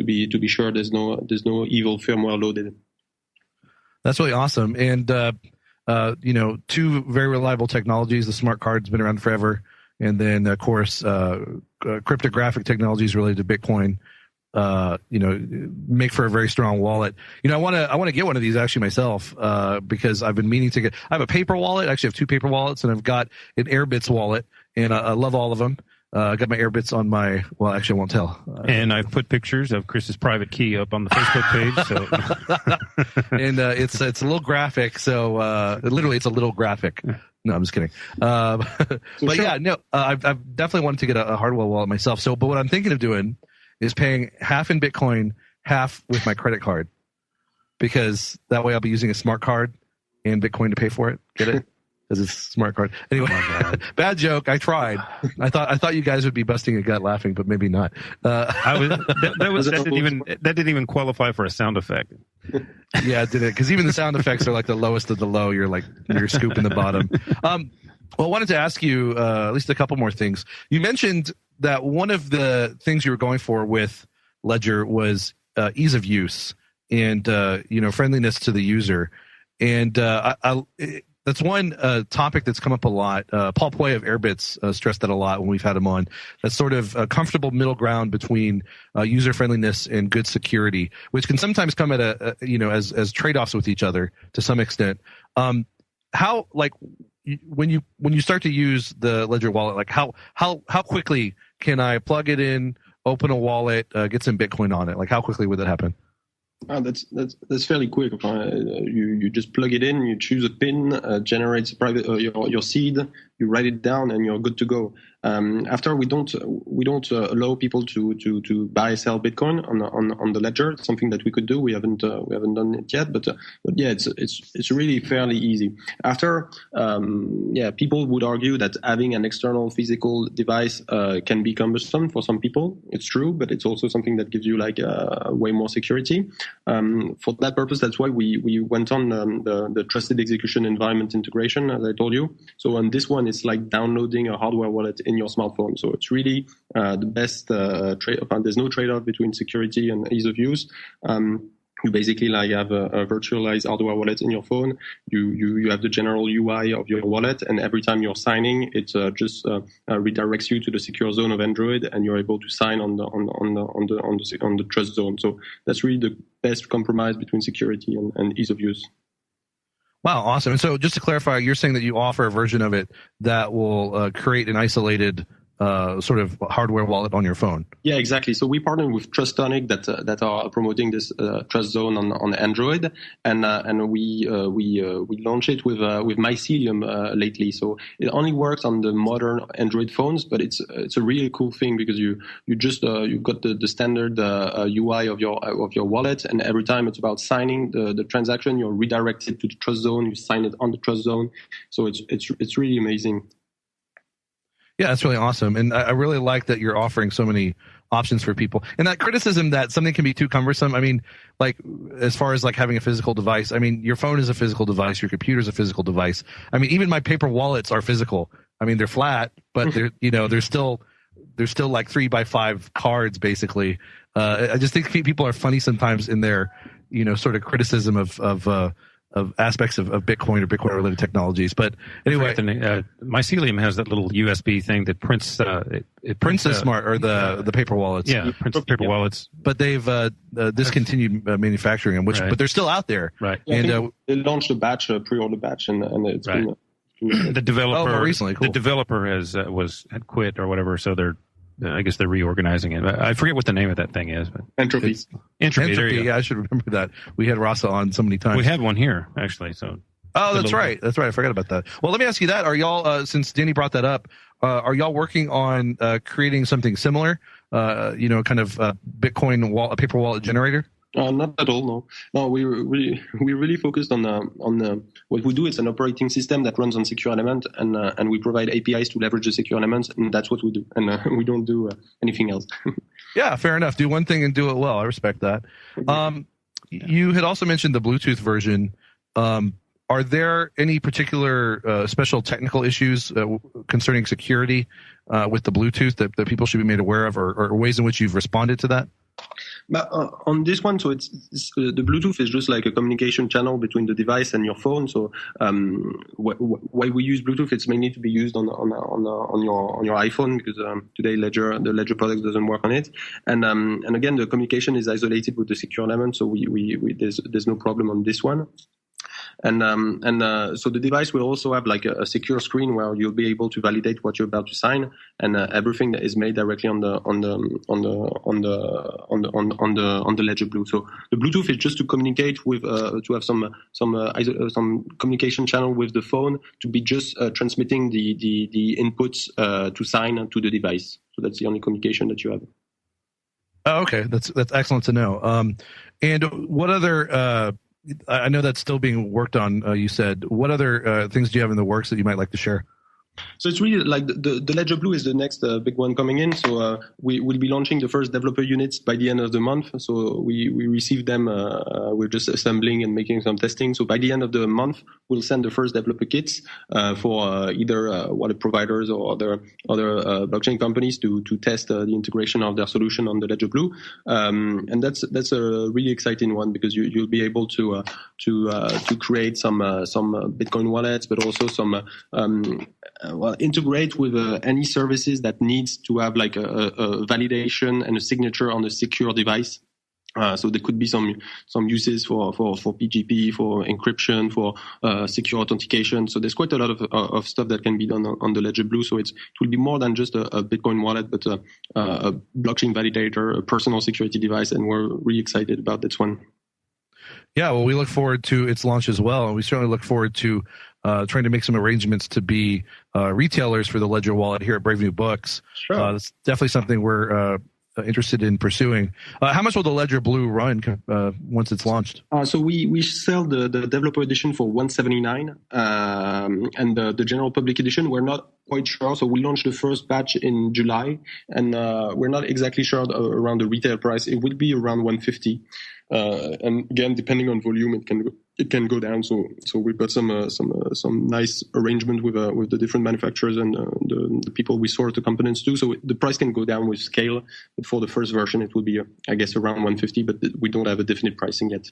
be sure there's no evil firmware loaded. That's really awesome. And two very reliable technologies. The smart card's been around forever. And then, of course, cryptographic technologies related to Bitcoin, make for a very strong wallet. I want to get one of these actually myself, because I've been meaning to I have a paper wallet. I actually have two paper wallets, and I've got an Airbits wallet, and I love all of them. I got my Airbits on actually I won't tell. And I've put pictures of Chris's private key up on the Facebook page. So. And it's a little graphic. So literally it's a little graphic. No, I'm just kidding. But sure. Yeah, no, I've definitely wanted to get a hardware wallet myself. But what I'm thinking of doing is paying half in Bitcoin, half with my credit card, because that way I'll be using a smart card and Bitcoin to pay for it. Get it? Because it's a smart card. Anyway, bad joke. I tried. I thought you guys would be busting a gut laughing, but maybe not. That didn't even qualify for a sound effect. Yeah, it didn't, because even the sound effects are like the lowest of the low. You're scooping the bottom. Well, I wanted to ask you at least a couple more things. You mentioned that one of the things you were going for with Ledger was ease of use and friendliness to the user, and that's one topic that's come up a lot. Paul Poy of Airbits stressed that a lot when we've had him on. That sort of comfortable middle ground between user friendliness and good security, which can sometimes come at as trade-offs with each other to some extent. How, like, when you start to use the Ledger wallet, like how quickly can I plug it in, open a wallet, get some Bitcoin on it? Like, how quickly would that happen? That's fairly quick. You just plug it in, you choose a PIN, generates your seed, you write it down, and you're good to go. After we don't allow people to buy sell Bitcoin on the Ledger. It's something that we could do. We haven't done it yet, but yeah, it's really fairly easy. After people would argue that having an external physical device can be cumbersome for some people. It's true, but it's also something that gives you way more security. For that purpose, that's why we went on the trusted execution environment integration, as I told you. So on this one, it's like downloading a hardware wallet in your smartphone. So it's really the best trade. There's no trade-off between security and ease of use. You basically have a virtualized hardware wallet in your phone. You have the general UI of your wallet, and every time you're signing, it just redirects you to the secure zone of Android, and you're able to sign on the trust zone. So that's really the best compromise between security and ease of use. Wow, awesome. And so just to clarify, you're saying that you offer a version of it that will create an isolated sort of hardware wallet on your phone. Yeah, exactly. So we partner with Trustonic that are promoting this trust zone on Android, and we launched it with Mycelium lately. So it only works on the modern Android phones, but it's a really cool thing because you've got the standard UI of your wallet, and every time it's about signing the transaction, you're redirected to the trust zone. You sign it on the trust zone. So it's really amazing. Yeah, that's really awesome. And I really like that you're offering so many options for people. And that criticism that something can be too cumbersome, I mean, like as far as like having a physical device, I mean, your phone is a physical device, your computer is a physical device. I mean, even my paper wallets are physical. I mean, they're flat, but they're, you know, they're still like 3x5 cards basically. I just think people are funny sometimes in their, you know, sort of criticism of aspects of Bitcoin or Bitcoin related technologies. But anyway, Mycelium has that little USB thing that prints. It prints the smart or the paper wallets. Yeah, prints paper wallets. But they've discontinued manufacturing them, but they're still out there. Right. Yeah, and they launched a batch, a pre-order batch, and it's been. The developer recently, cool. The developer had quit or whatever, so they're. I guess they're reorganizing it. I forget what the name of that thing is. But Entropy. Entropy. There you go. Yeah, I should remember that. We had Rasa on so many times. We had one here actually. So. Oh, that's right. That's right. I forgot about that. Well, let me ask you that. Are y'all, since Danny brought that up, are y'all working on creating something similar? You know, kind of Bitcoin paper wallet generator? Not at all. No. We really focused on what we do. It's an operating system that runs on secure element, and we provide APIs to leverage the secure elements, and that's what we do. And we don't do anything else. Yeah, fair enough. Do one thing and do it well. I respect that. You had also mentioned the Bluetooth version. Are there any particular special technical issues concerning security with the Bluetooth that people should be made aware of, or ways in which you've responded to that? But on this one, so it's the Bluetooth is just like a communication channel between the device and your phone. So why we use Bluetooth, it's mainly to be used on your iPhone, because today the Ledger product doesn't work on it. And again, the communication is isolated with the secure element, so there's no problem on this one. And so the device will also have like a secure screen where you'll be able to validate what you're about to sign, and everything that is made directly on the Ledger Blue. So the Bluetooth is just to communicate with to have some communication channel with the phone, to be just transmitting the inputs to sign to the device. So that's the only communication that you have. Oh, okay, that's excellent to know. And what other I know that's still being worked on, you said. What other things do you have in the works that you might like to share? So it's really like the Ledger Blue is the next big one coming in. So we will be launching the first developer units by the end of the month. So we received them. We're just assembling and making some testing. So by the end of the month, we'll send the first developer kits for either wallet providers or other blockchain companies to test the integration of their solution on the Ledger Blue. And that's a really exciting one, because you'll be able to create some Bitcoin wallets, but also some integrate with any services that needs to have like a validation and a signature on a secure device. So there could be some uses for PGP, for encryption, for secure authentication. So there's quite a lot of stuff that can be done on the Ledger Blue. So it will be more than just a Bitcoin wallet, but a blockchain validator, a personal security device, and we're really excited about this one. Yeah, well, we look forward to its launch as well, and we certainly look forward to trying to make some arrangements to be retailers for the Ledger wallet here at Brave New Books. Sure. That's definitely something we're interested in pursuing. How much will the Ledger Blue run once it's launched? So we sell the developer edition for $179, and the general public edition, we're not quite sure. So we launched the first batch in July, and we're not exactly sure around the retail price. It will be around $150. And again, depending on volume, it can go down. So we've got some nice arrangement with the different manufacturers and the people we source the components to. So the price can go down with scale. But for the first version, it will be, I guess, around $150. But we don't have a definite pricing yet.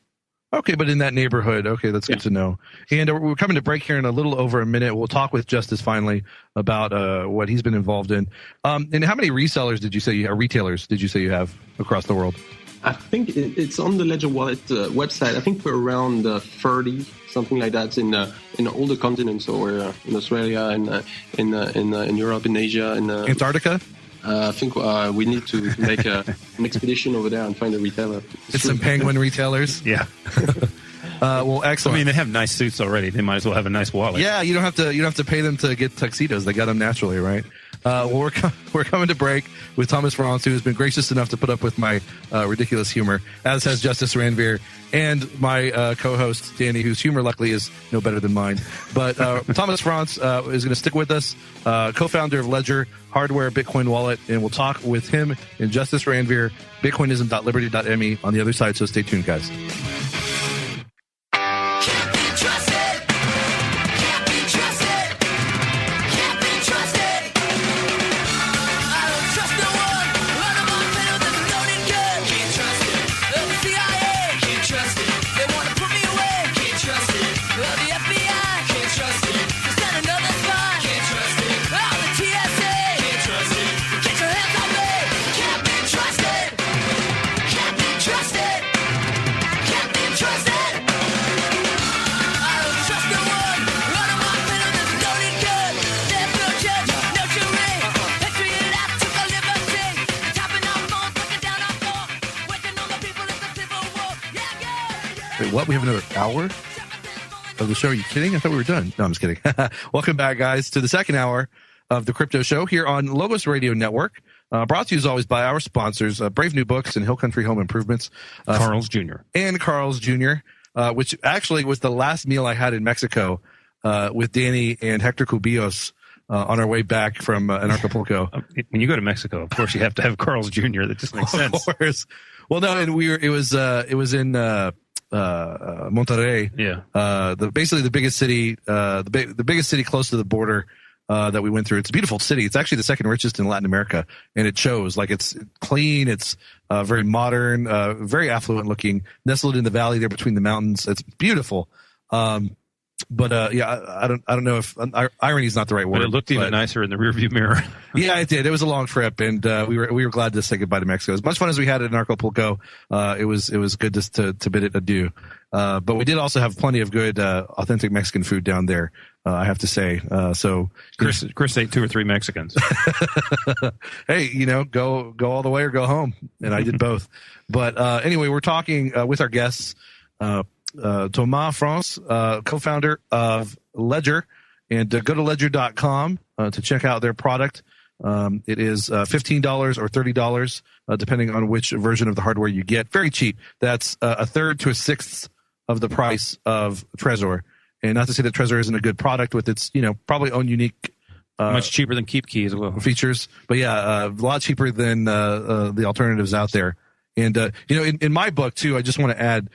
Okay, but in that neighborhood. Okay, that's good to know. And we're coming to break here in a little over a minute. We'll talk with Justice finally about what he's been involved in. And how many resellers did you say retailers did you say you have across the world? I think it's on the Ledger Wallet website. I think we're around 30, something like that, in all the continents. So we're in Australia, and in Europe, in Asia, in Antarctica. I think we need to make an expedition over there and find a retailer. It's some penguin retailers. Yeah. Well, excellent. I mean, they have nice suits already. They might as well have a nice wallet. Yeah, you don't have to pay them to get tuxedos. They got them naturally, right? We're coming to break with Thomas Franz, who has been gracious enough to put up with my ridiculous humor, as has Justice Ranveer, and my co-host, Danny, whose humor luckily is no better than mine. But Thomas Franz is going to stick with us, co-founder of Ledger Hardware Bitcoin Wallet, and we'll talk with him and Justice Ranveer, bitcoinism.liberty.me on the other side, so stay tuned, guys. What? We have another hour of the show? Are you kidding? I thought we were done. No, I'm just kidding. Welcome back, guys, to the second hour of the Crypto Show here on Logos Radio Network. Brought to you as always by our sponsors, Brave New Books and Hill Country Home Improvements. Carl's Jr. And Carl's Jr., which actually was the last meal I had in Mexico with Danny and Hector Cubillos on our way back from Acapulco. When you go to Mexico, of course, you have to have Carl's Jr. That just makes sense. Of course. Well, no, and it was in Monterrey. Yeah. Basically the biggest city, the biggest city close to the border, that we went through. It's a beautiful city. It's actually the second richest in Latin America, and it shows. Like, it's clean. It's, very modern, very affluent looking, nestled in the valley there between the mountains. It's beautiful. But yeah, I don't know if irony is not the right word. But it looked even nicer in the rearview mirror. Yeah, it did. It was a long trip, and we were glad to say goodbye to Mexico. As much fun as we had in Acapulco, it was good just to bid it adieu. But we did also have plenty of good authentic Mexican food down there, I have to say. So Chris ate 2 or 3 Mexicans. Hey, go all the way or go home, and I did both. But anyway, we're talking with our guests. Thomas Franz, co-founder of Ledger, and go to ledger.com to check out their product. It is $15 or $30, depending on which version of the hardware you get. Very cheap. That's a third to a sixth of the price of Trezor. And not to say that Trezor isn't a good product with its, probably own unique much cheaper than KeepKey as well. Features. But yeah, a lot cheaper than the alternatives out there. And, in my book, too, I just want to add,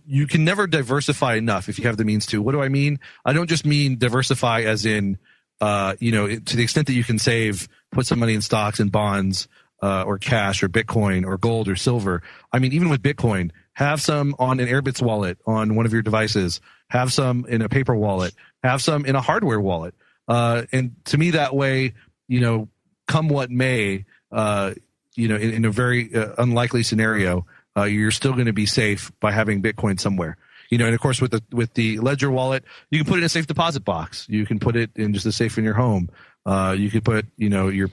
you can never diversify enough if you have the means to. What do I mean? I don't just mean diversify as in, to the extent that you can save, put some money in stocks and bonds, or cash or Bitcoin or gold or silver. I mean, even with Bitcoin, have some on an Airbitz wallet on one of your devices, have some in a paper wallet, have some in a hardware wallet. And to me, that way, come what may, in a very unlikely scenario, you're still going to be safe by having Bitcoin somewhere. And of course, with the Ledger wallet, you can put it in a safe deposit box. You can put it in just a safe in your home. You could put, your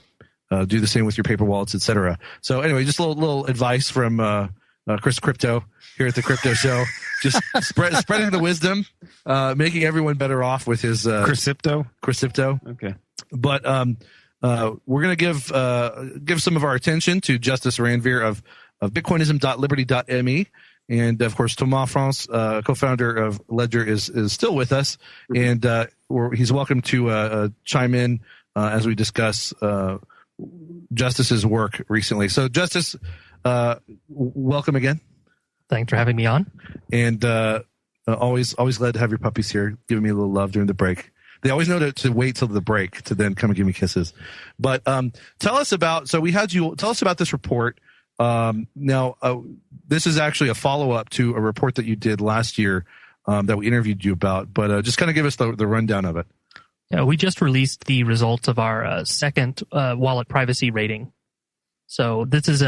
do the same with your paper wallets, etc. So anyway, just a little advice from Chris Crypto here at the Crypto Show. Just spreading the wisdom, making everyone better off with his Crypto. Okay, but we're going to give some of our attention to Justice Ranveer of bitcoinism.liberty.me. And of course, Thomas Franz, co-founder of Ledger, is still with us, and he's welcome to chime in as we discuss Justice's work recently. So, Justice, welcome again. Thanks for having me on. And always glad to have your puppies here, giving me a little love during the break. They always know to wait till the break to then come and give me kisses. But tell us about. So we had you tell us about this report. Now, this is actually a follow-up to a report that you did last year that we interviewed you about, but just kind of give us the rundown of it. Yeah, we just released the results of our second wallet privacy rating. So this is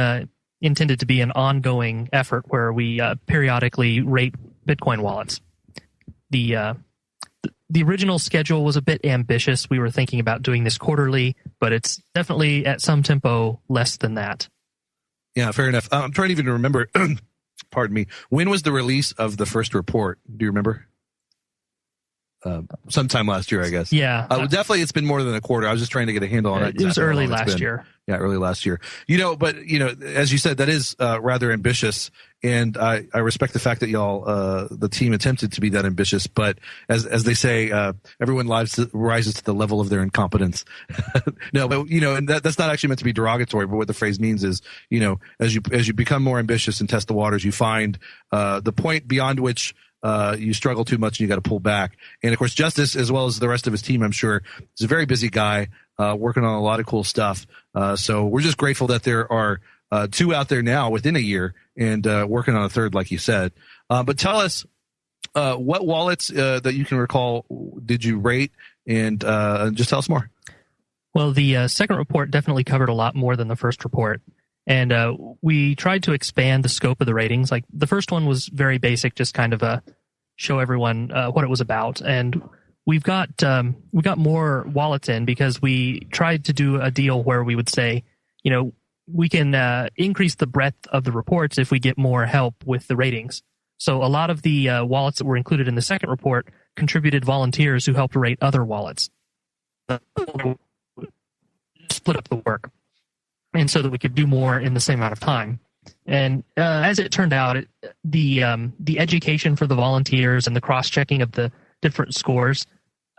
intended to be an ongoing effort where we periodically rate Bitcoin wallets. The original schedule was a bit ambitious. We were thinking about doing this quarterly, but it's definitely at some tempo less than that. Yeah, fair enough. I'm trying to even remember, pardon me, when was the release of the first report? Do you remember? sometime last year, I guess. Yeah. Definitely it's been more than a quarter. I was just trying to get a handle on it. It was early last year. Yeah, early last year. But as you said, that is rather ambitious, and I respect the fact that y'all, the team, attempted to be that ambitious. But as they say, everyone rises to the level of their incompetence. No, but and that's not actually meant to be derogatory. But what the phrase means is, as you become more ambitious and test the waters, you find the point beyond which you struggle too much and you got to pull back. And of course, Justice, as well as the rest of his team, I'm sure, is a very busy guy, working on a lot of cool stuff. So we're just grateful that there are 2 out there now within a year and working on a third, like you said. But tell us what wallets that you can recall did you rate, and just tell us more. Well, the second report definitely covered a lot more than the first report. And we tried to expand the scope of the ratings. Like the first one was very basic, just kind of show everyone what it was about. And we got more wallets in because we tried to do a deal where we would say, we can increase the breadth of the reports if we get more help with the ratings. So a lot of the wallets that were included in the second report contributed volunteers who helped rate other wallets. Split up the work. And so that we could do more in the same amount of time. And as it turned out, the education for the volunteers and the cross-checking of the different scores,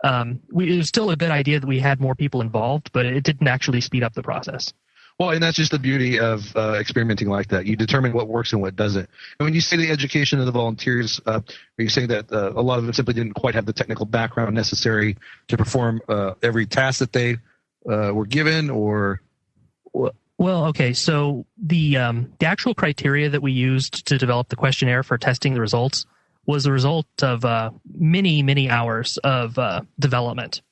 it was still a good idea that we had more people involved, but it didn't actually speed up the process. Well, and that's just the beauty of experimenting like that. You determine what works and what doesn't. And when you say the education of the volunteers, are you saying that a lot of them simply didn't quite have the technical background necessary to perform every task that they were given, or... Well, okay. So the actual criteria that we used to develop the questionnaire for testing the results was the result of many hours of development.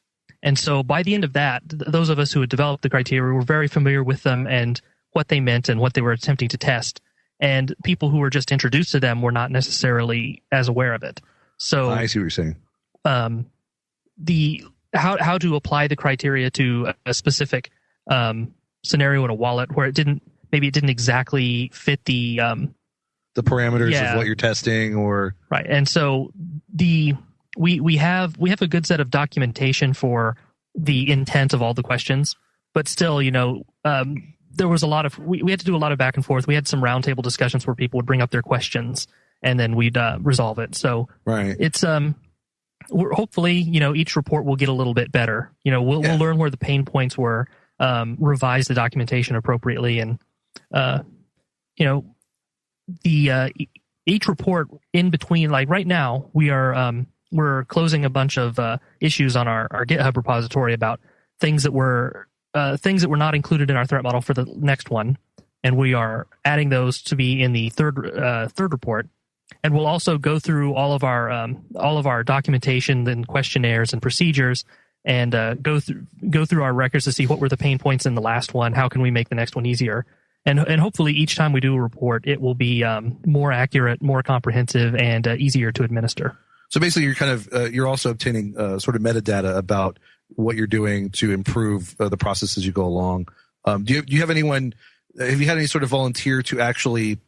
And so by the end of that, those of us who had developed the criteria were very familiar with them and what they meant and what they were attempting to test. And people who were just introduced to them were not necessarily as aware of it. So I see what you're saying. How to apply the criteria to a specific scenario in a wallet where it didn't exactly fit the parameters of what you're testing, or right. And so we have a good set of documentation for the intent of all the questions, but still, there was a lot of we had to do a lot of back and forth. We had some roundtable discussions where people would bring up their questions and then we'd resolve it. So right. It's we're hopefully each report will get a little bit better. We'll learn where the pain points were. Revise the documentation appropriately, and each report in between. Like right now, we're closing a bunch of issues on our GitHub repository about things that were not included in our threat model for the next one, and we are adding those to be in the third report. And we'll also go through all of our documentation and questionnaires and procedures, and go through our records to see what were the pain points in the last one. How can we make the next one easier? And hopefully each time we do a report, it will be more accurate, more comprehensive, and easier to administer. So basically, you're also obtaining sort of metadata about what you're doing to improve the process as you go along. Do you have anyone? Have you had any sort of volunteer to actually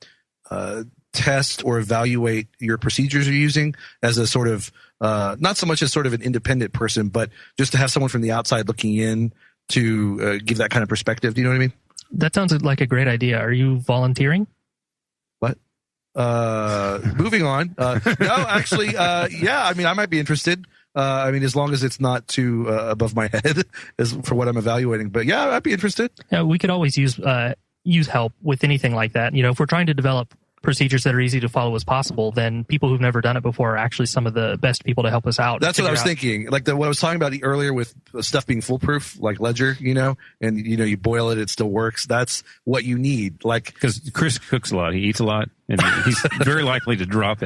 test or evaluate your procedures you're using as a sort of not so much as sort of an independent person, but just to have someone from the outside looking in to give that kind of perspective? Do you know what I mean? That sounds like a great idea. Are you volunteering? What? Moving on. No, actually, yeah. I mean, I might be interested. As long as it's not too above my head as for what I'm evaluating. But yeah, I'd be interested. Yeah, we could always use help with anything like that. If we're trying to develop procedures that are easy to follow as possible, then people who've never done it before are actually some of the best people to help us out. That's what I was thinking. Like what I was talking about earlier with stuff being foolproof, like Ledger, and you boil it, it still works. That's what you need. Like, because Chris cooks a lot, he eats a lot, and he's very likely to drop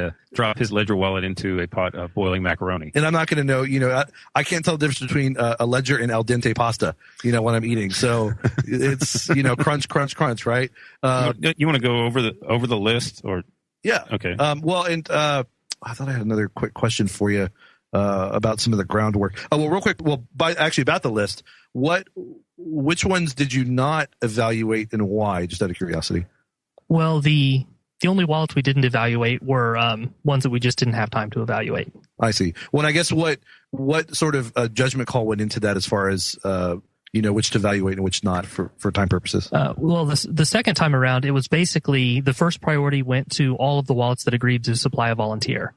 his Ledger wallet into a pot of boiling macaroni. And I'm not going to know, I can't tell the difference between a Ledger and al dente pasta, when I'm eating. So it's, crunch, crunch, crunch, right? You want to go over the list, or? Yeah. Okay. I thought I had another quick question for you about some of the groundwork. Oh, well, real quick. Well, about the list, which ones did you not evaluate and why? Just out of curiosity. Well, the The only wallets we didn't evaluate were ones that we just didn't have time to evaluate. I see. Well, I guess what sort of judgment call went into that as far as which to evaluate and which not for time purposes? Well, the second time around, it was basically the first priority went to all of the wallets that agreed to supply a volunteer.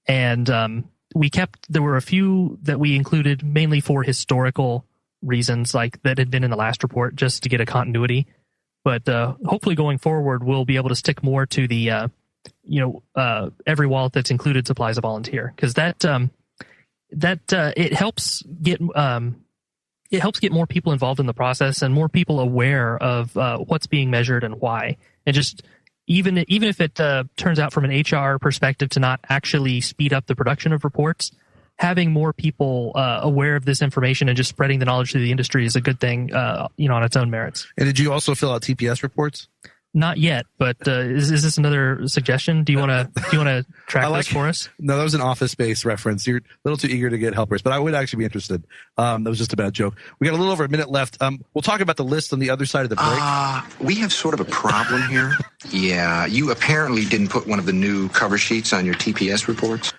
And there were a few that we included mainly for historical reasons, like that had been in the last report, just to get a continuity. But hopefully going forward, we'll be able to stick more to the, every wallet that's included supplies a volunteer, because it helps get more people involved in the process and more people aware of what's being measured and why. And just even if it turns out from an HR perspective to not actually speed up the production of reports, having more people aware of this information and just spreading the knowledge to the industry is a good thing, on its own merits. And did you also fill out TPS reports? Not yet, but is this another suggestion? Do you want to track this for us? No, that was an Office Space reference. You're a little too eager to get helpers, but I would actually be interested. That was just a bad joke. We got a little over a minute left. We'll talk about the list on the other side of the break. We have sort of a problem here. Yeah, you apparently didn't put one of the new cover sheets on your TPS reports.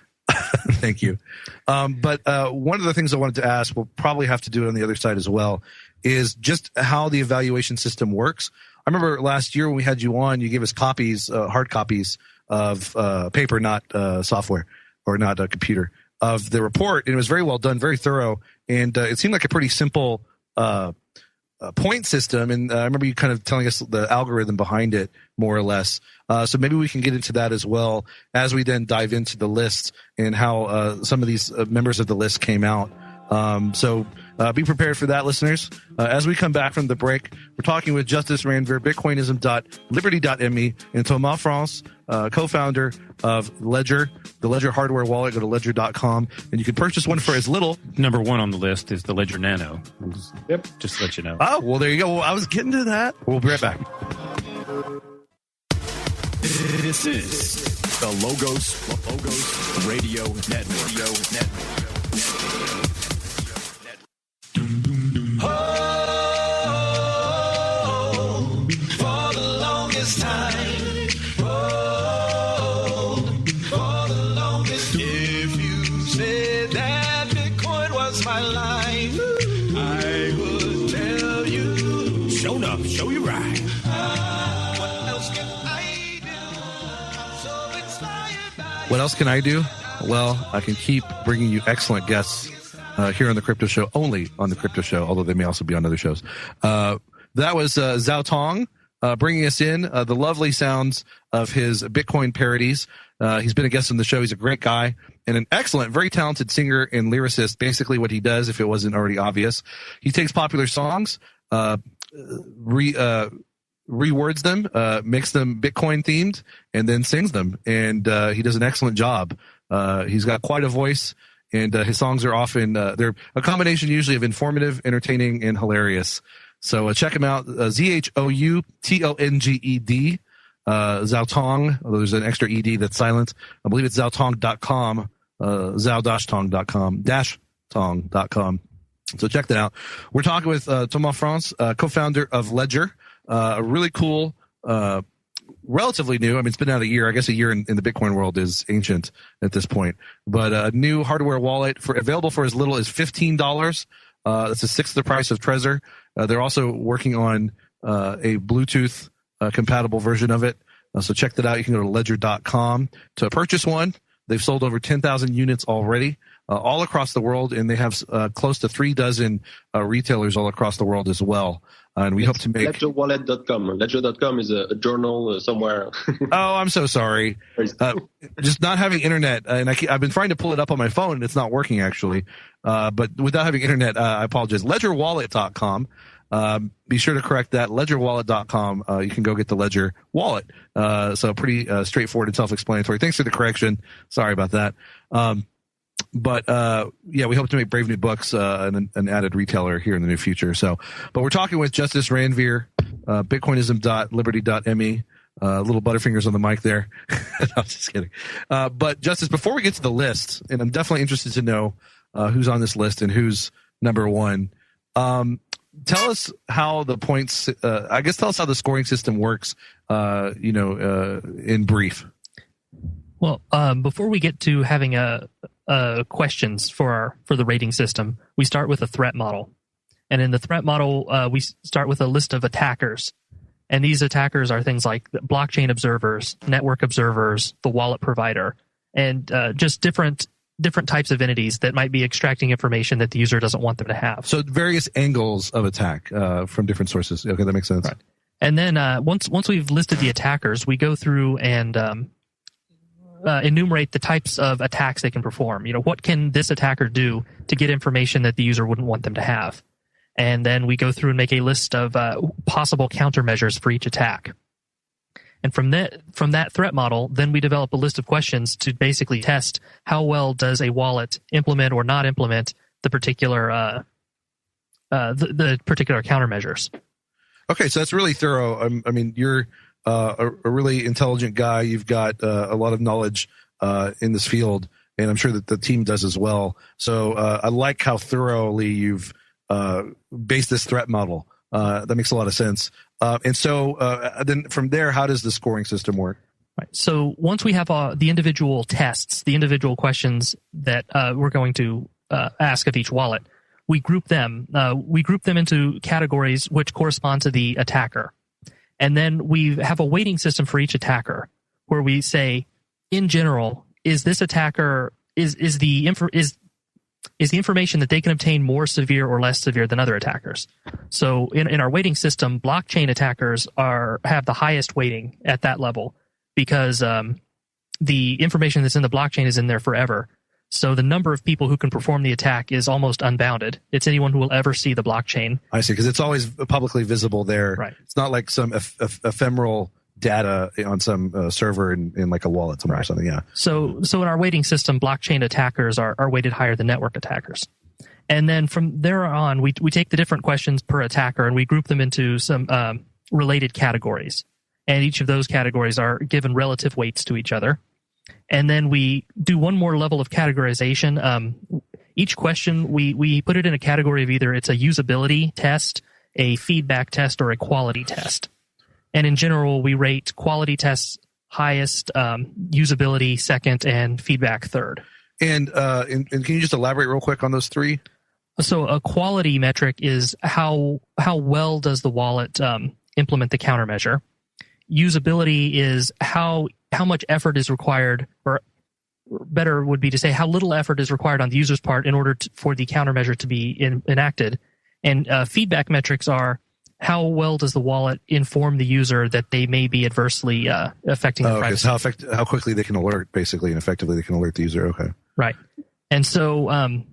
Thank you. But one of the things I wanted to ask, we'll probably have to do it on the other side as well, is just how the evaluation system works. I remember last year when we had you on, you gave us copies, hard copies of paper, not software or not a computer, of the report. And it was very well done, very thorough. And it seemed like a pretty simple point system. And I remember you kind of telling us the algorithm behind it, more or less. So maybe we can get into that as well as we then dive into the list and how some of these members of the list came out. So be prepared for that, listeners. As we come back from the break, we're talking with Justice Ranvier, Bitcoinism.liberty.me, and Thomas France, co-founder of Ledger, the Ledger hardware wallet. Go to ledger.com, and you can purchase one for as little. Number one on the list is the Ledger Nano. Yep. Just to let you know. Oh, well, there you go. Well, I was getting to that. We'll be right back. This is the Logos Radio Network. For the longest time, for the longest, if you said that Bitcoin was my life, I would tell you, show enough, show you right. What else can I do? I'm so inspired by What else can I do? Well, I can keep bringing you excellent guests here on the Crypto Show, only on the Crypto Show, although they may also be on other shows. That was Zhao Tong bringing us in the lovely sounds of his Bitcoin parodies. He's been a guest on the show. He's a great guy and an excellent, very talented singer and lyricist. Basically what he does, if it wasn't already obvious, he takes popular songs, rewords them, makes them Bitcoin themed, and then sings them. And he does an excellent job. He's got quite a voice. And his songs are often, they're a combination usually of informative, entertaining, and hilarious. So check him out, ZhouTonged, Zhao Tong. There's an extra ED that's silent. I believe it's zhaotong.com, zhao-tong.com. So check that out. We're talking with Thomas France, co-founder of Ledger, a really cool, relatively new. I mean, it's been out a year. I guess a year in the Bitcoin world is ancient at this point. But a new hardware wallet available for as little as $15. That's a sixth of the price of Trezor. They're also working on a Bluetooth compatible version of it. So check that out. You can go to ledger.com to purchase one. They've sold over 10,000 units already, all across the world, and they have close to 36 retailers all across the world as well. And we hope to make ledgerwallet.com. Ledger.com is a journal somewhere. Oh, I'm so sorry. Just not having internet, and I've been trying to pull it up on my phone, and it's not working actually. But without having internet, I apologize. Ledgerwallet.com. Be sure to correct that. Ledgerwallet.com. You can go get the Ledger wallet. So pretty straightforward and self-explanatory. Thanks for the correction. Sorry about that. But yeah, we hope to make Brave New Books an added retailer here in the near future. So, but we're talking with Justice Ranvier, Bitcoinism.liberty.me. Little butterfingers on the mic there. No, I'm just kidding. But Justice, before we get to the list, and I'm definitely interested to know who's on this list and who's number one. tell us how the points. Tell us how the scoring system works. In brief. Well, before we get to having questions for the rating system, we start with a threat model. And in the threat model, we start with a list of attackers. And these attackers are things like blockchain observers, network observers, the wallet provider, and just different types of entities that might be extracting information that the user doesn't want them to have. So various angles of attack from different sources. Okay, that makes sense. Right. And then once we've listed the attackers, we go through and enumerate the types of attacks they can perform. What can this attacker do to get information that the user wouldn't want them to have? And then we go through and make a list of possible countermeasures for each attack. And from that threat model, then we develop a list of questions to basically test how well does a wallet implement or not implement the particular the particular countermeasures. Okay, so that's really thorough. I mean, you're a really intelligent guy. You've got a lot of knowledge in this field, and I'm sure that the team does as well. So I like how thoroughly you've based this threat model. That makes a lot of sense. And so then from there, how does the scoring system work? Right. So once we have the individual tests, the individual questions that we're going to ask of each wallet, we group them. We group them into categories which correspond to the attacker. And then we have a weighting system for each attacker where we say, in general, is this attacker, is the information that they can obtain more severe or less severe than other attackers? So in our weighting system, blockchain attackers have the highest weighting at that level because the information that's in the blockchain is in there forever. So the number of people who can perform the attack is almost unbounded. It's anyone who will ever see the blockchain. I see, because it's always publicly visible there. Right. It's not like some ephemeral data on some server in like a wallet somewhere or something. Yeah. So in our weighting system, blockchain attackers are weighted higher than network attackers. And then from there on, we take the different questions per attacker and we group them into some related categories. And each of those categories are given relative weights to each other. And then we do one more level of categorization. Each question, we put it in a category of either it's a usability test, a feedback test, or a quality test. And in general, we rate quality tests highest, usability second, and feedback third. And can you just elaborate real quick on those three? So a quality metric is how well does the wallet implement the countermeasure. Usability is how much effort is required, or better would be to say how little effort is required on the user's part in order for the countermeasure to be enacted. And feedback metrics are how well does the wallet inform the user that they may be adversely affecting the privacy. So how quickly they can alert, basically, and effectively they can alert the user. Okay. Right. And so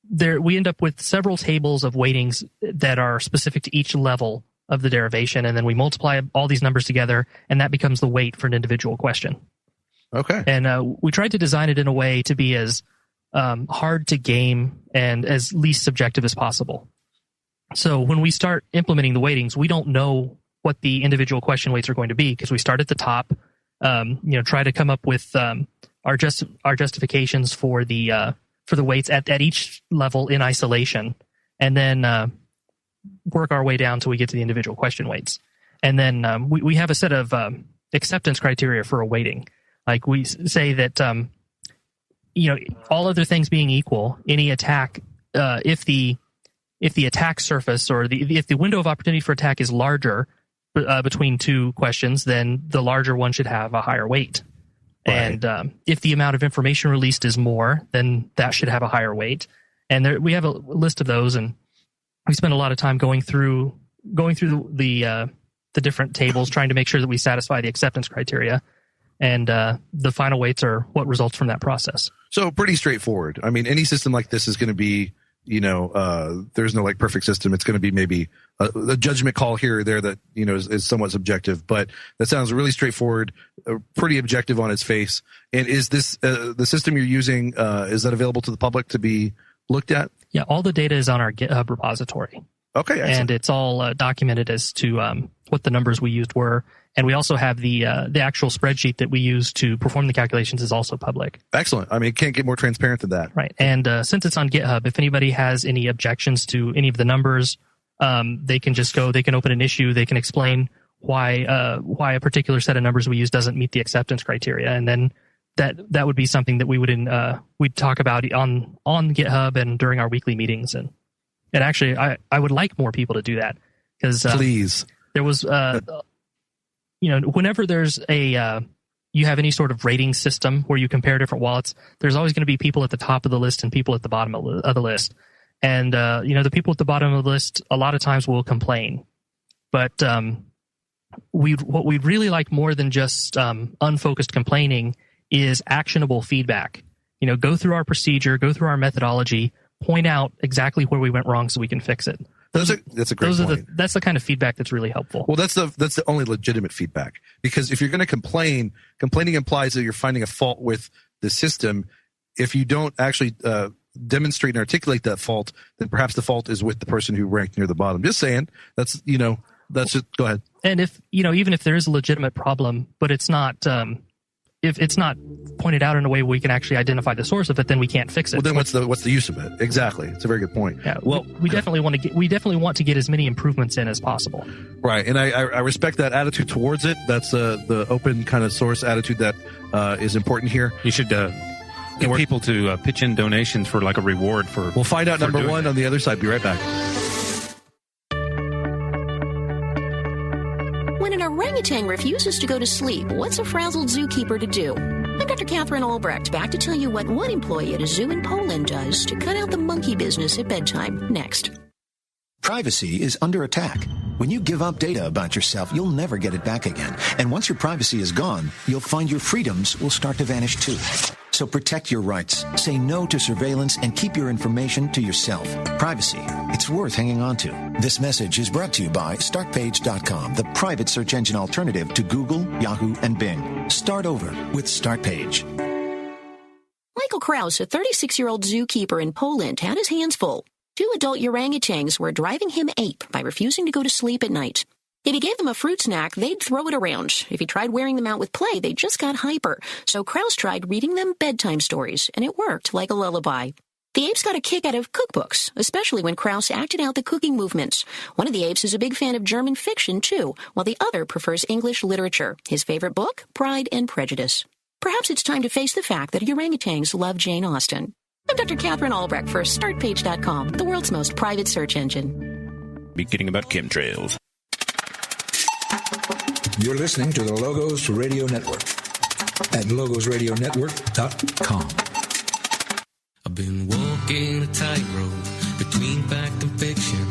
we end up with several tables of weightings that are specific to each level of the derivation, and then we multiply all these numbers together, and that becomes the weight for an individual question. Okay. And we tried to design it in a way to be as hard to game and as least subjective as possible. So when we start implementing the weightings, we don't know what the individual question weights are going to be because we start at the top, try to come up with our justifications for the weights at each level in isolation, and then work our way down till we get to the individual question weights. And then we have a set of acceptance criteria for a weighting. Like we say that, all other things being equal, any attack, if the attack surface or if the window of opportunity for attack is larger between two questions, then the larger one should have a higher weight. Right. And if the amount of information released is more, then that should have a higher weight. And we have a list of those, and we spend a lot of time going through the different tables, trying to make sure that we satisfy the acceptance criteria. And the final weights are what results from that process. So pretty straightforward. I mean, any system like this is going to be, there's no like perfect system. It's going to be maybe a judgment call here or there that, is somewhat subjective, but that sounds really straightforward, pretty objective on its face. And is this, the system you're using, is that available to the public to be looked at? Yeah. All the data is on our GitHub repository. Okay. Excellent. And it's all documented as to what the numbers we used were. And we also have the actual spreadsheet that we use to perform the calculations is also public. Excellent. I mean, it can't get more transparent than that. Right. And since it's on GitHub, if anybody has any objections to any of the numbers they can just go, they can open an issue, they can explain why a particular set of numbers we use doesn't meet the acceptance criteria, and then that would be something that we'd talk about on GitHub and during our weekly meetings. And actually, I would like more people to do that, because please, there was whenever there's you have any sort of rating system where you compare different wallets, there's always going to be people at the top of the list and people at the bottom of the list. And, the people at the bottom of the list a lot of times will complain. But what we'd really like more than just unfocused complaining is actionable feedback. Go through our procedure, go through our methodology, point out exactly where we went wrong so we can fix it. That's a great point. That's the kind of feedback that's really helpful. Well, that's the only legitimate feedback, because if you're going to complaining implies that you're finding a fault with the system. If you don't actually demonstrate and articulate that fault, then perhaps the fault is with the person who ranked near the bottom. Just saying. That's just, go ahead. And if even if there is a legitimate problem, but it's not if it's not pointed out in a way where we can actually identify the source of it, then we can't fix it. Well, then what's the use of it? Exactly. It's a very good point. Yeah. Well, we definitely want to get as many improvements in as possible. Right. And I respect that attitude towards it. That's the open kind of source attitude that is important here. You should get people to pitch in donations for like a reward for. We'll find out number one on the other side. Be right back. When an orangutan refuses to go to sleep, what's a frazzled zookeeper to do? I'm Dr. Catherine Albrecht, back to tell you what one employee at a zoo in Poland does to cut out the monkey business at bedtime. Next. Privacy is under attack. When you give up data about yourself, you'll never get it back again. And once your privacy is gone, you'll find your freedoms will start to vanish too. So protect your rights, say no to surveillance, and keep your information to yourself. Privacy, it's worth hanging on to. This message is brought to you by StartPage.com, the private search engine alternative to Google, Yahoo, and Bing. Start over with StartPage. Michael Kraus, a 36-year-old zookeeper in Poland, had his hands full. 2 adult orangutans were driving him ape by refusing to go to sleep at night. If he gave them a fruit snack, they'd throw it around. If he tried wearing them out with play, they just got hyper. So Kraus tried reading them bedtime stories, and it worked like a lullaby. The apes got a kick out of cookbooks, especially when Kraus acted out the cooking movements. One of the apes is a big fan of German fiction, too, while the other prefers English literature. His favorite book, Pride and Prejudice. Perhaps it's time to face the fact that orangutans love Jane Austen. I'm Dr. Catherine Albrecht for StartPage.com, the world's most private search engine. Be kidding about chemtrails. You're listening to the Logos Radio Network at logosradionetwork.com. I've been walking a tightrope between fact and fiction.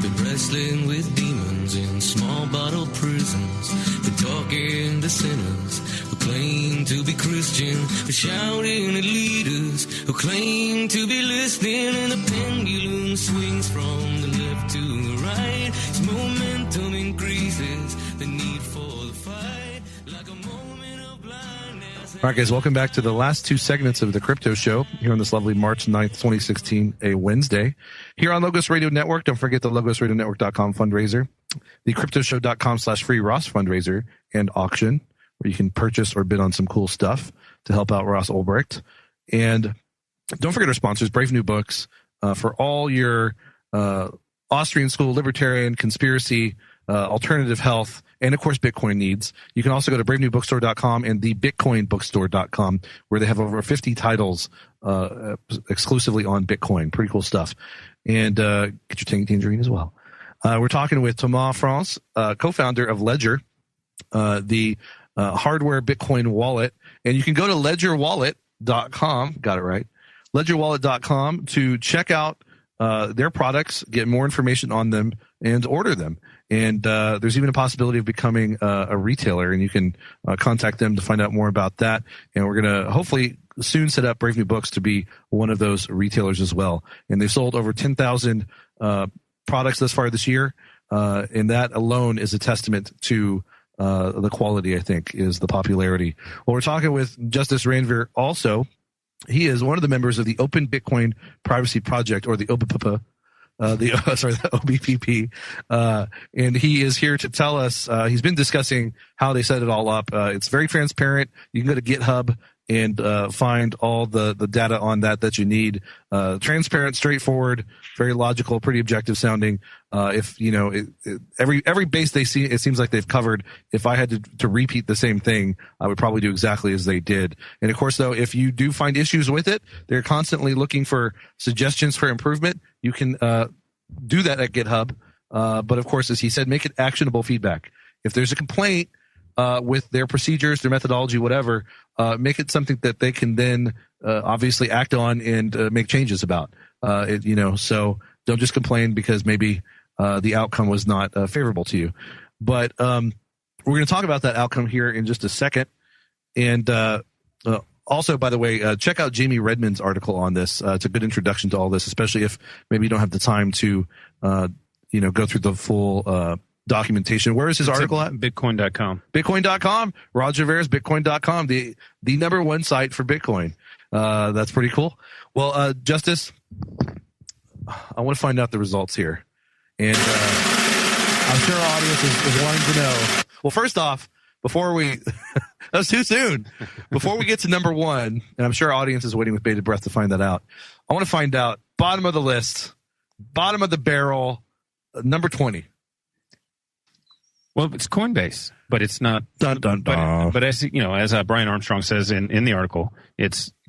Been wrestling with demons in small bottle prisons. Been talking to sinners who claim to be Christian. Been shouting at leaders who claim to be listening. And the pendulum swings from the left to the right. Its momentum increases. The need for the fight like a moment of blindness. All right, guys, welcome back to the last 2 segments of the Crypto Show here on this lovely March 9th, 2016, a Wednesday. Here on Logos Radio Network, don't forget the logosradionetwork.com fundraiser, the cryptoshow.com/free Ross fundraiser and auction, where you can purchase or bid on some cool stuff to help out Ross Ulbricht. And don't forget our sponsors, Brave New Books, for all your Austrian school, libertarian, conspiracy, alternative health, and of course Bitcoin needs. You can also go to bravenewbookstore.com and the bitcoinbookstore.com, where they have over 50 titles exclusively on Bitcoin. Pretty cool stuff. And get your tangerine as well. We're talking with Thomas France, co-founder of Ledger, the hardware Bitcoin wallet. And you can go to ledgerwallet.com, got it right, ledgerwallet.com to check out their products, get more information on them, and order them. And there's even a possibility of becoming a retailer, and you can contact them to find out more about that. And we're going to hopefully soon set up Brave New Books to be one of those retailers as well. And they've sold over 10,000 products thus far this year, and that alone is a testament to the quality, I think, is the popularity. Well, we're talking with Justice Ranveer also. He is one of the members of the Open Bitcoin Privacy Project, or the OBPP, the OBPP, and he is here to tell us, he's been discussing how they set it all up. It's very transparent. You can go to GitHub and find all the data on that you need. Transparent, straightforward, very logical, pretty objective sounding. If you know every base they see, it seems like they've covered. If I had to repeat the same thing, I would probably do exactly as they did. And of course, though, if you do find issues with it, they're constantly looking for suggestions for improvement. You can do that at GitHub. But of course, as he said, make it actionable feedback. If there's a complaint with their procedures, their methodology, whatever, make it something that they can then obviously act on and make changes about. So don't just complain because maybe the outcome was not favorable to you. But we're going to talk about that outcome here in just a second. And also, by the way, check out Jamie Redmond's article on this. It's a good introduction to all this, especially if maybe you don't have the time to go through the full documentation. Where is his article at? Bitcoin.com. Bitcoin.com. Roger Ver's Bitcoin.com, the number one site for Bitcoin. That's pretty cool. Well, Justice, I want to find out the results here. And I'm sure our audience is wanting to know. Well, first off, before we – that was too soon. Before we get to number one, and I'm sure our audience is waiting with bated breath to find that out, I want to find out bottom of the list, bottom of the barrel, number 20. Well, it's Coinbase, but it's not. Dun, dun, dun. But as you know, as Brian Armstrong says in the article,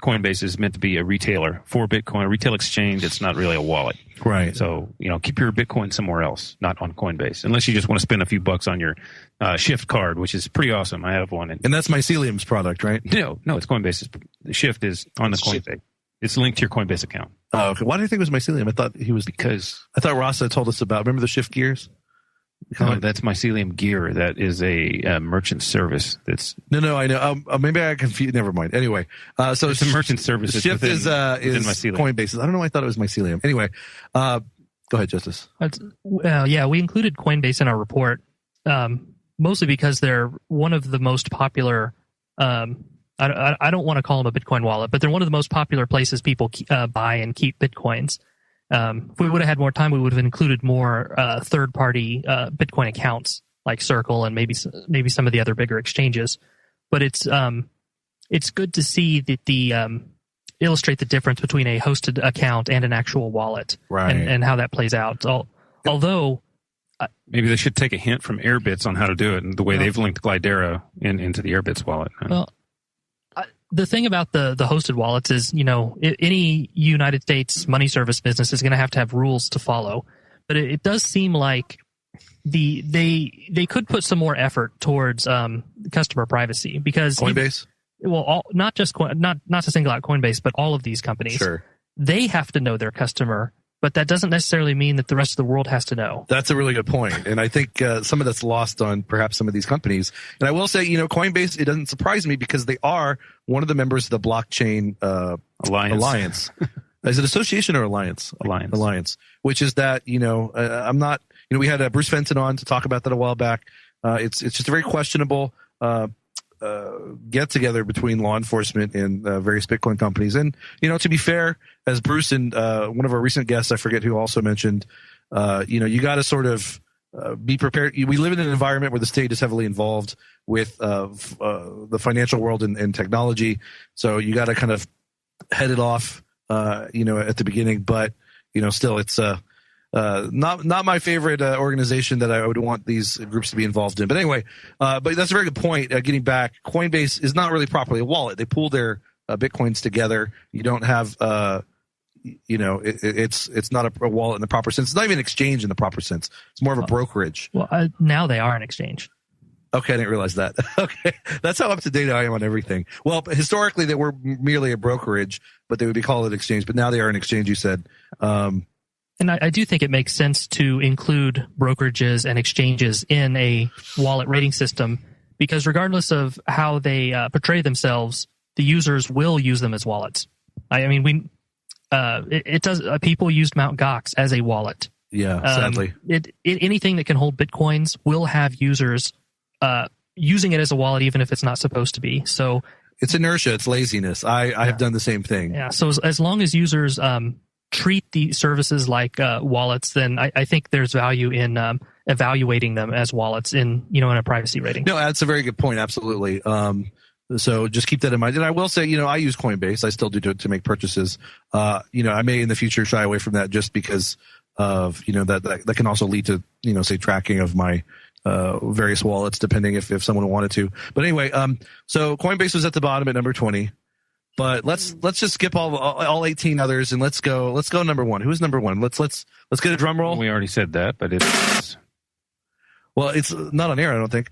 Coinbase is meant to be a retailer for Bitcoin, a retail exchange. It's not really a wallet, right? So keep your Bitcoin somewhere else, not on Coinbase, unless you just want to spend a few bucks on your Shift card, which is pretty awesome. I have one, and that's Mycelium's product, right? No, it's Coinbase's. The Shift is on the Coinbase. It's linked to your Coinbase account. Oh, okay. Why do you think it was Mycelium? I thought I thought Rasa told us about. Remember the Shift gears? No, that's Mycelium Gear. That is a merchant service. That's no. I know. Maybe I confused. Never mind. Anyway, so it's a merchant service. Shift is Coinbase. I don't know why I thought it was Mycelium. Anyway, go ahead, Justice. Yeah, we included Coinbase in our report, mostly because they're one of the most popular. I don't want to call them a Bitcoin wallet, but they're one of the most popular places people buy and keep Bitcoins. If we would have had more time, we would have included more third-party Bitcoin accounts like Circle and maybe some of the other bigger exchanges. But it's good to see that illustrate the difference between a hosted account and an actual wallet, right? And how that plays out. Although maybe they should take a hint from Airbits on how to do it, and the way they've linked Glidera into the Airbits wallet. Well, the thing about the hosted wallets is, any United States money service business is going to have rules to follow. But it does seem like they could put some more effort towards customer privacy because Coinbase. Not to single out Coinbase, but all of these companies. Sure. They have to know their customer, but that doesn't necessarily mean that the rest of the world has to know. That's a really good point. And I think some of that's lost on perhaps some of these companies. And I will say, Coinbase, it doesn't surprise me because they are one of the members of the blockchain alliance. Is it association or alliance? Alliance. Which is that, I'm not, we had Bruce Fenton on to talk about that a while back. It's just a very questionable get together between law enforcement and various Bitcoin companies. And, to be fair, as Bruce and one of our recent guests, I forget who also mentioned, you got to sort of be prepared. We live in an environment where the state is heavily involved with the financial world and technology. So you got to kind of head it off, at the beginning. But, still it's not my favorite organization that I would want these groups to be involved in. But anyway, but that's a very good point. Getting back, Coinbase is not really properly a wallet. They pool their Bitcoins together. You don't have, it's not a wallet in the proper sense. It's not even an exchange in the proper sense. It's more of a brokerage. Well, now they are an exchange. Okay, I didn't realize that. Okay, that's how up to date I am on everything. Well, historically they were merely a brokerage, but they would be called an exchange. But now they are an exchange, you said. And I do think it makes sense to include brokerages and exchanges in a wallet rating system because regardless of how they portray themselves, the users will use them as wallets. It does. People used Mt. Gox as a wallet. Yeah, sadly. Anything that can hold Bitcoins will have users using it as a wallet, even if it's not supposed to be. So it's inertia. It's laziness. I have done the same thing. Yeah. So as long as users treat the services like wallets, then I think there's value in evaluating them as wallets in a privacy rating. No, that's a very good point. Absolutely. So just keep that in mind. And I will say, I use Coinbase. I still do to make purchases. I may in the future shy away from that just because of, that can also lead to, say tracking of my various wallets, depending if someone wanted to. But anyway, so Coinbase was at the bottom at number 20. But let's just skip all 18 others and let's go number 1. Who's number 1? Let's get a drum roll. We already said that, but it's not on air, I don't think.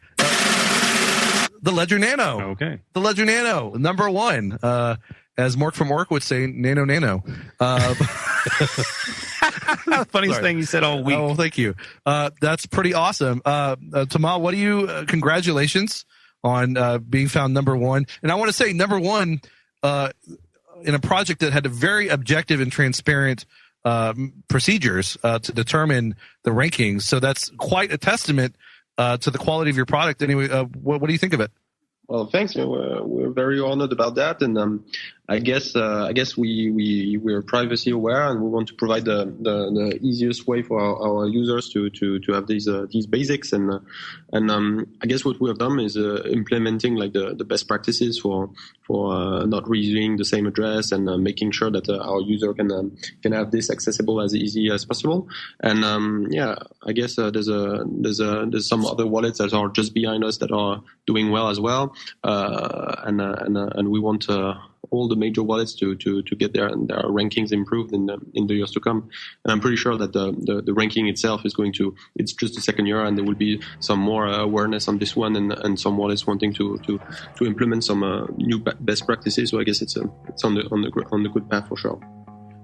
The Ledger Nano. Okay. The Ledger Nano, number 1. As Mork from Ork would say, Nano. Funniest thing you said all week. Oh, thank you. That's pretty awesome. Tamal, congratulations on being found number 1. And I want to say number 1 in a project that had a very objective and transparent procedures to determine the rankings. So that's quite a testament to the quality of your product. Anyway, what do you think of it? Well, thanks. We're very honored about that, and I guess we're privacy aware, and we want to provide the easiest way for our users to have these basics, and I guess what we have done is implementing like the best practices for not reusing the same address and making sure that our user can have this accessible as easy as possible. And I guess there's some other wallets that are just behind us that are doing well as well, and we want all the major wallets to get their rankings improved in the years to come. And I'm pretty sure that the ranking itself is it's just the second year, and there will be some more awareness on this one, and some wallets wanting to implement some new best practices. So I guess it's on the good path for sure.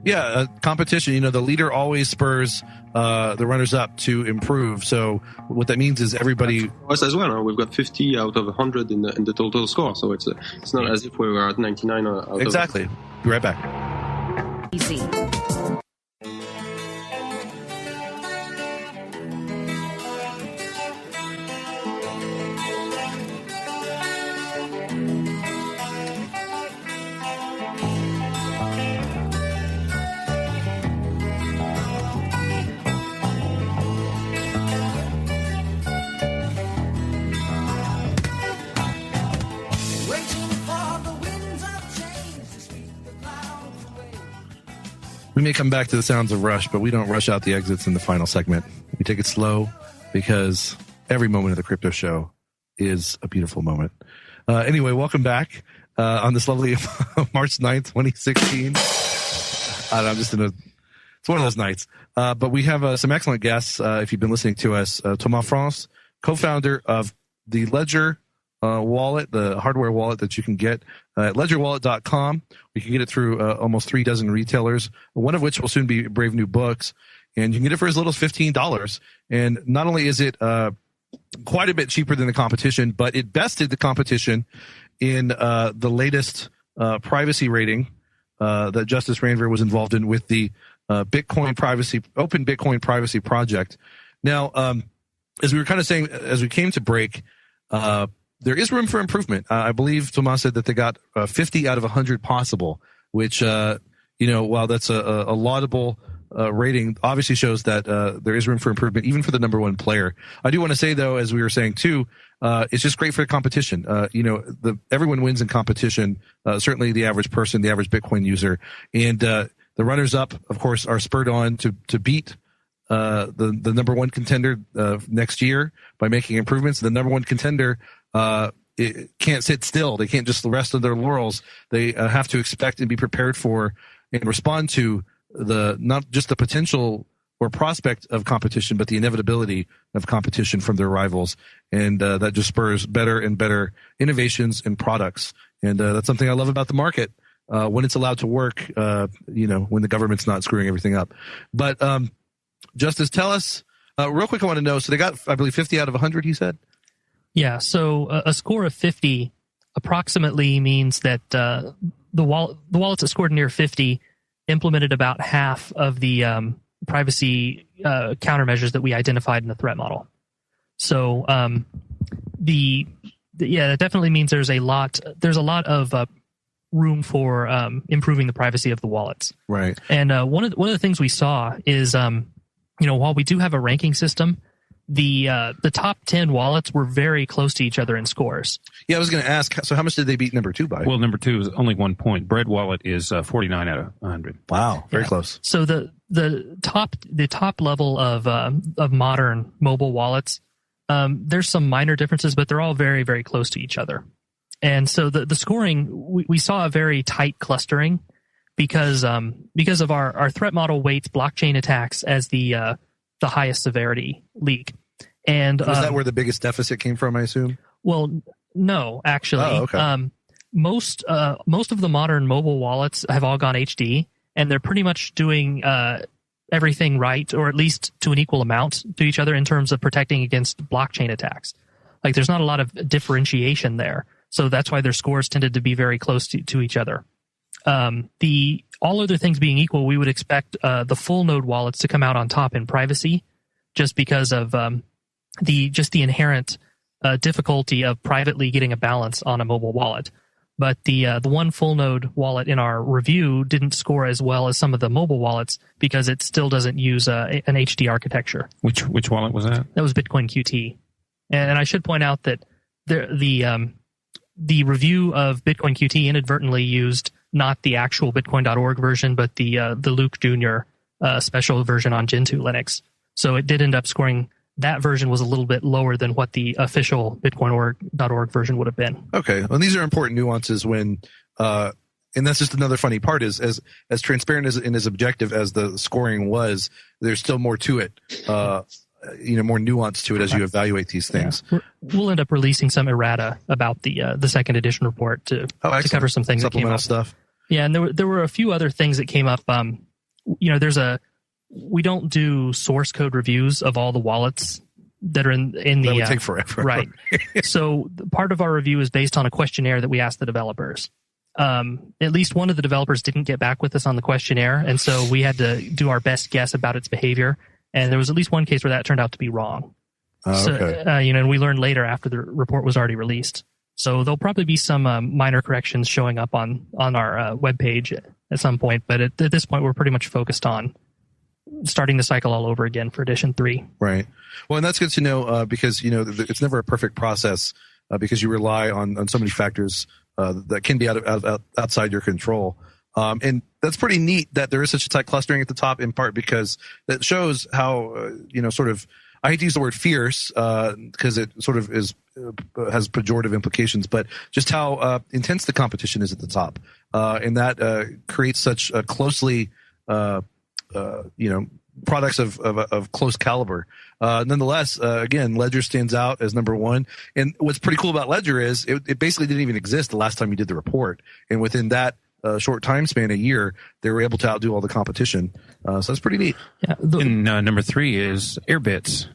Yeah, competition. The leader always spurs the runners up to improve. So what that means is everybody. Us as well. We've got 50 out of 100 in the total score. So it's not as if we were at 99 out exactly. Be right back. Easy. We may come back to the sounds of Rush, but we don't rush out the exits in the final segment. We take it slow because every moment of the Crypto Show is a beautiful moment. Anyway, welcome back on this lovely March 9th, 2016. It's one of those nights. But we have some excellent guests. If you've been listening to us, Thomas France, co-founder of the Ledger wallet, the hardware wallet that you can get at ledgerwallet.com. We can get it through almost 3 dozen retailers, one of which will soon be Brave New Books. And you can get it for as little as $15. And not only is it quite a bit cheaper than the competition, but it bested the competition in the latest privacy rating that Justice Ranver was involved in with the Open Bitcoin Privacy Project. Now, as we were kind of saying, as we came to break, there is room for improvement. I believe Tomas said that they got 50 out of 100 possible, which, while that's a laudable rating, obviously shows that there is room for improvement, even for the number 1 player. I do want to say, though, as we were saying, too, it's just great for the competition. Everyone wins in competition, certainly the average person, the average Bitcoin user. And the runners-up, of course, are spurred on to beat the number 1 contender next year by making improvements. The number 1 contender it can't sit still. They can't just rest on their laurels. They have to expect and be prepared for and respond to not just the potential or prospect of competition, but the inevitability of competition from their rivals. And that just spurs better and better innovations and products. And that's something I love about the market when it's allowed to work, when the government's not screwing everything up. But Justice, tell us real quick. I want to know. So they got, I believe, 50 out of 100. He said. Yeah. So a score of 50 approximately means that the wallets that scored near 50 implemented about half of the privacy countermeasures that we identified in the threat model. So that definitely means there's a lot of room for improving the privacy of the wallets. Right. And one of the things we saw is while we do have a ranking system, the top 10 wallets were very close to each other in scores. Yeah, I was going to ask, so how much did they beat number 2 by? Well, number 2 is only 1 point. Bread Wallet is 49 out of 100. Wow, very close. So the top level of modern mobile wallets, there's some minor differences, but they're all very, very close to each other. And so the scoring, we saw a very tight clustering because of our threat model weights blockchain attacks as the highest severity leak. And was that where the biggest deficit came from, I assume? Well, no, actually. Oh, okay. Most of the modern mobile wallets have all gone HD, and they're pretty much doing everything right, or at least to an equal amount to each other in terms of protecting against blockchain attacks. Like, there's not a lot of differentiation there. So that's why their scores tended to be very close to each other. All other things being equal, we would expect the full node wallets to come out on top in privacy, just because of the inherent difficulty of privately getting a balance on a mobile wallet. But the one full node wallet in our review didn't score as well as some of the mobile wallets because it still doesn't use an HD architecture. Which wallet was that? That was Bitcoin QT. And I should point out that the review of Bitcoin QT inadvertently used not the actual Bitcoin.org version, but the Luke Jr. Special version on Gentoo Linux. So it did end up scoring. That version was a little bit lower than what the official Bitcoin.org version would have been. Okay, well, these are important nuances when, and that's just another funny part is as transparent and as objective as the scoring was, there's still more to it. More nuance to it as you evaluate these things. Yeah. We'll end up releasing some errata about the second edition report to cover some things that came up. Stuff. Yeah, and there were a few other things that came up. We don't do source code reviews of all the wallets that are in the. That would take forever, right? So part of our review is based on a questionnaire that we asked the developers. At least one of the developers didn't get back with us on the questionnaire, and so we had to do our best guess about its behavior. And there was at least one case where that turned out to be wrong. Okay. And we learned later after the report was already released. So there'll probably be some minor corrections showing up on our webpage at some point. But at this point, we're pretty much focused on starting the cycle all over again for edition 3. Right. Well, and that's good to know because, it's never a perfect process because you rely on so many factors that can be outside your control. And that's pretty neat that there is such a tight clustering at the top, in part because that shows how, I hate to use the word fierce because it sort of has pejorative implications, but just how intense the competition is at the top. And that creates such a closely, products of close caliber. Nonetheless, again, Ledger stands out as number 1. And what's pretty cool about Ledger is it basically didn't even exist the last time you did the report. And within that short time span, a year, they were able to outdo all the competition. So that's pretty neat. Yeah. And number 3 is Airbits,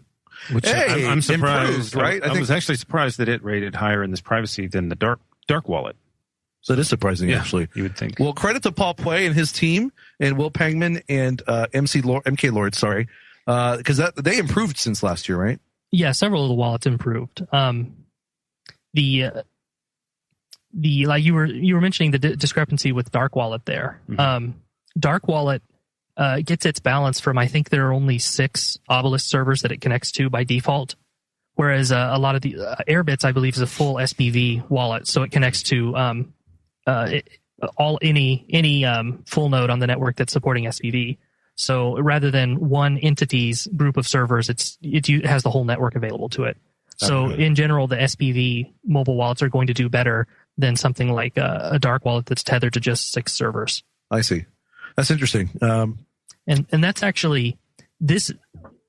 which I'm surprised. Improved, right? I was actually surprised that it rated higher in this privacy than the dark wallet. So that is surprising, actually. You would think. Well, credit to Paul Pui and his team, and Will Pangman and MK Lord, sorry, because they improved since last year, right? Yeah, several of the wallets improved. Like you were mentioning the discrepancy with Dark Wallet there. Mm-hmm. Dark Wallet gets its balance from, I think there are only 6 Obelisk servers that it connects to by default, whereas a lot of the Airbits, I believe, is a full SPV wallet, so it connects to any full node on the network that's supporting SPV. So rather than one entity's group of servers, it has the whole network available to it. So in general, the SPV mobile wallets are going to do better than something like a dark wallet that's tethered to just 6 servers. I see. That's interesting. And that's actually this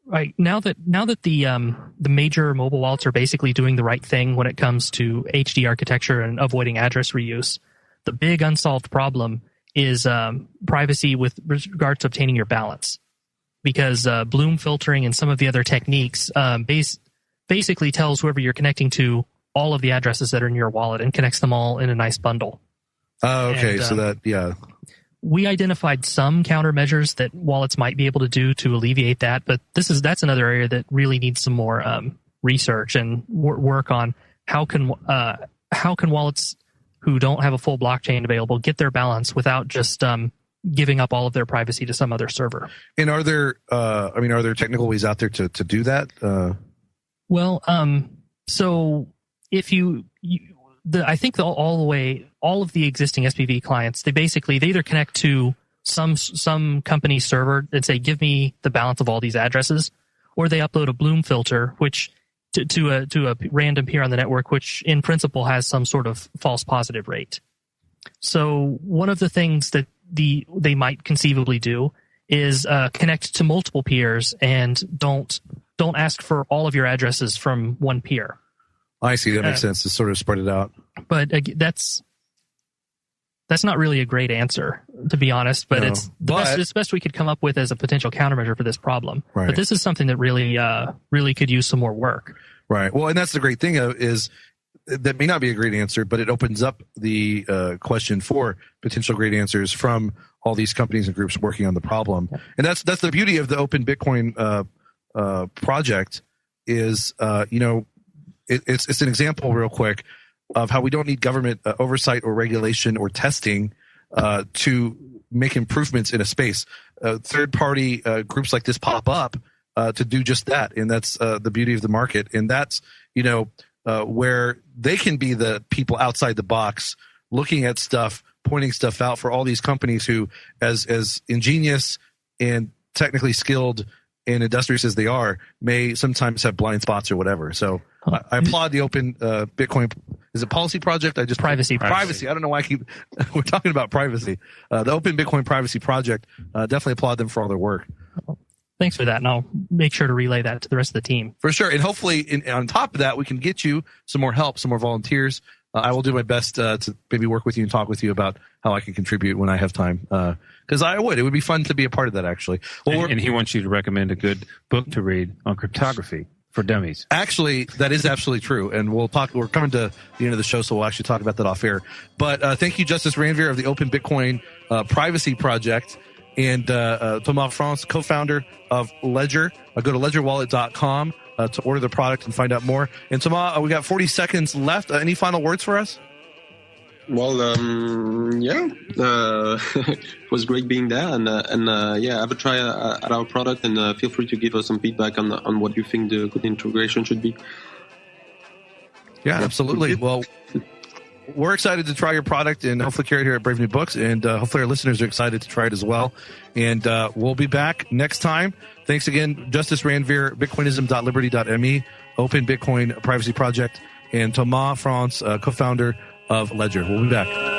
right now that the major mobile wallets are basically doing the right thing when it comes to HD architecture and avoiding address reuse. The big unsolved problem is privacy with regards to obtaining your balance, because Bloom filtering and some of the other techniques basically tells whoever you're connecting to all of the addresses that are in your wallet and connects them all in a nice bundle. Oh, okay. And, so that, yeah. We identified some countermeasures that wallets might be able to do to alleviate that, but that's another area that really needs some more research and work on how can wallets who don't have a full blockchain available get their balance without just giving up all of their privacy to some other server. And are there technical ways out there to do that? Well, so if I think all of the existing SPV clients, they either connect to some company server and say, give me the balance of all these addresses, or they upload a Bloom filter, which to a random peer on the network, which in principle has some sort of false positive rate. So one of the things that they might conceivably do is connect to multiple peers and don't ask for all of your addresses from one peer. I see. That makes sense to sort of spread it out. But that's not really a great answer, to be honest. But it's the best we could come up with as a potential countermeasure for this problem. Right. But this is something that really could use some more work. Right. Well, and that's the great thing is that may not be a great answer, but it opens up the question for potential great answers from all these companies and groups working on the problem. And that's the beauty of the Open Bitcoin project is, it's an example real quick of how we don't need government oversight or regulation or testing to make improvements in a space. Third-party groups like this pop up to do just that, and that's the beauty of the market. And that's where they can be the people outside the box, looking at stuff, pointing stuff out for all these companies who, as ingenious and technically skilled and industrious as they are, may sometimes have blind spots or whatever. So I applaud the Open Bitcoin. Is it Policy Project? Privacy. I don't know why we're talking about privacy. The Open Bitcoin Privacy Project. Definitely applaud them for all their work. Thanks for that, and I'll make sure to relay that to the rest of the team. For sure, and hopefully, on top of that, we can get you some more help, some more volunteers. I will do my best to maybe work with you and talk with you about how I can contribute when I have time. Because it would be fun to be a part of that, actually. Well, and he wants you to recommend a good book to read on cryptography for dummies. Actually, that is absolutely true, and we'll talk. We're coming to the end of the show, so we'll actually talk about that off air. But thank you, Justice Ranvier of the Open Bitcoin Privacy Project, and Thomas France, co-founder of Ledger. Go to ledgerwallet.com to order the product and find out more. And Thomas, we got 40 seconds left. Any final words for us? Well, it was great being there, and have a try at our product, and feel free to give us some feedback on what you think the good integration should be. Yeah, absolutely. Well, we're excited to try your product and hopefully carry it here at Brave New Books, and hopefully our listeners are excited to try it as well. And we'll be back next time. Thanks again, Justice Ranvier, bitcoinism.liberty.me, Open Bitcoin Privacy Project, and Thomas France, co-founder of Ledger. We'll be back.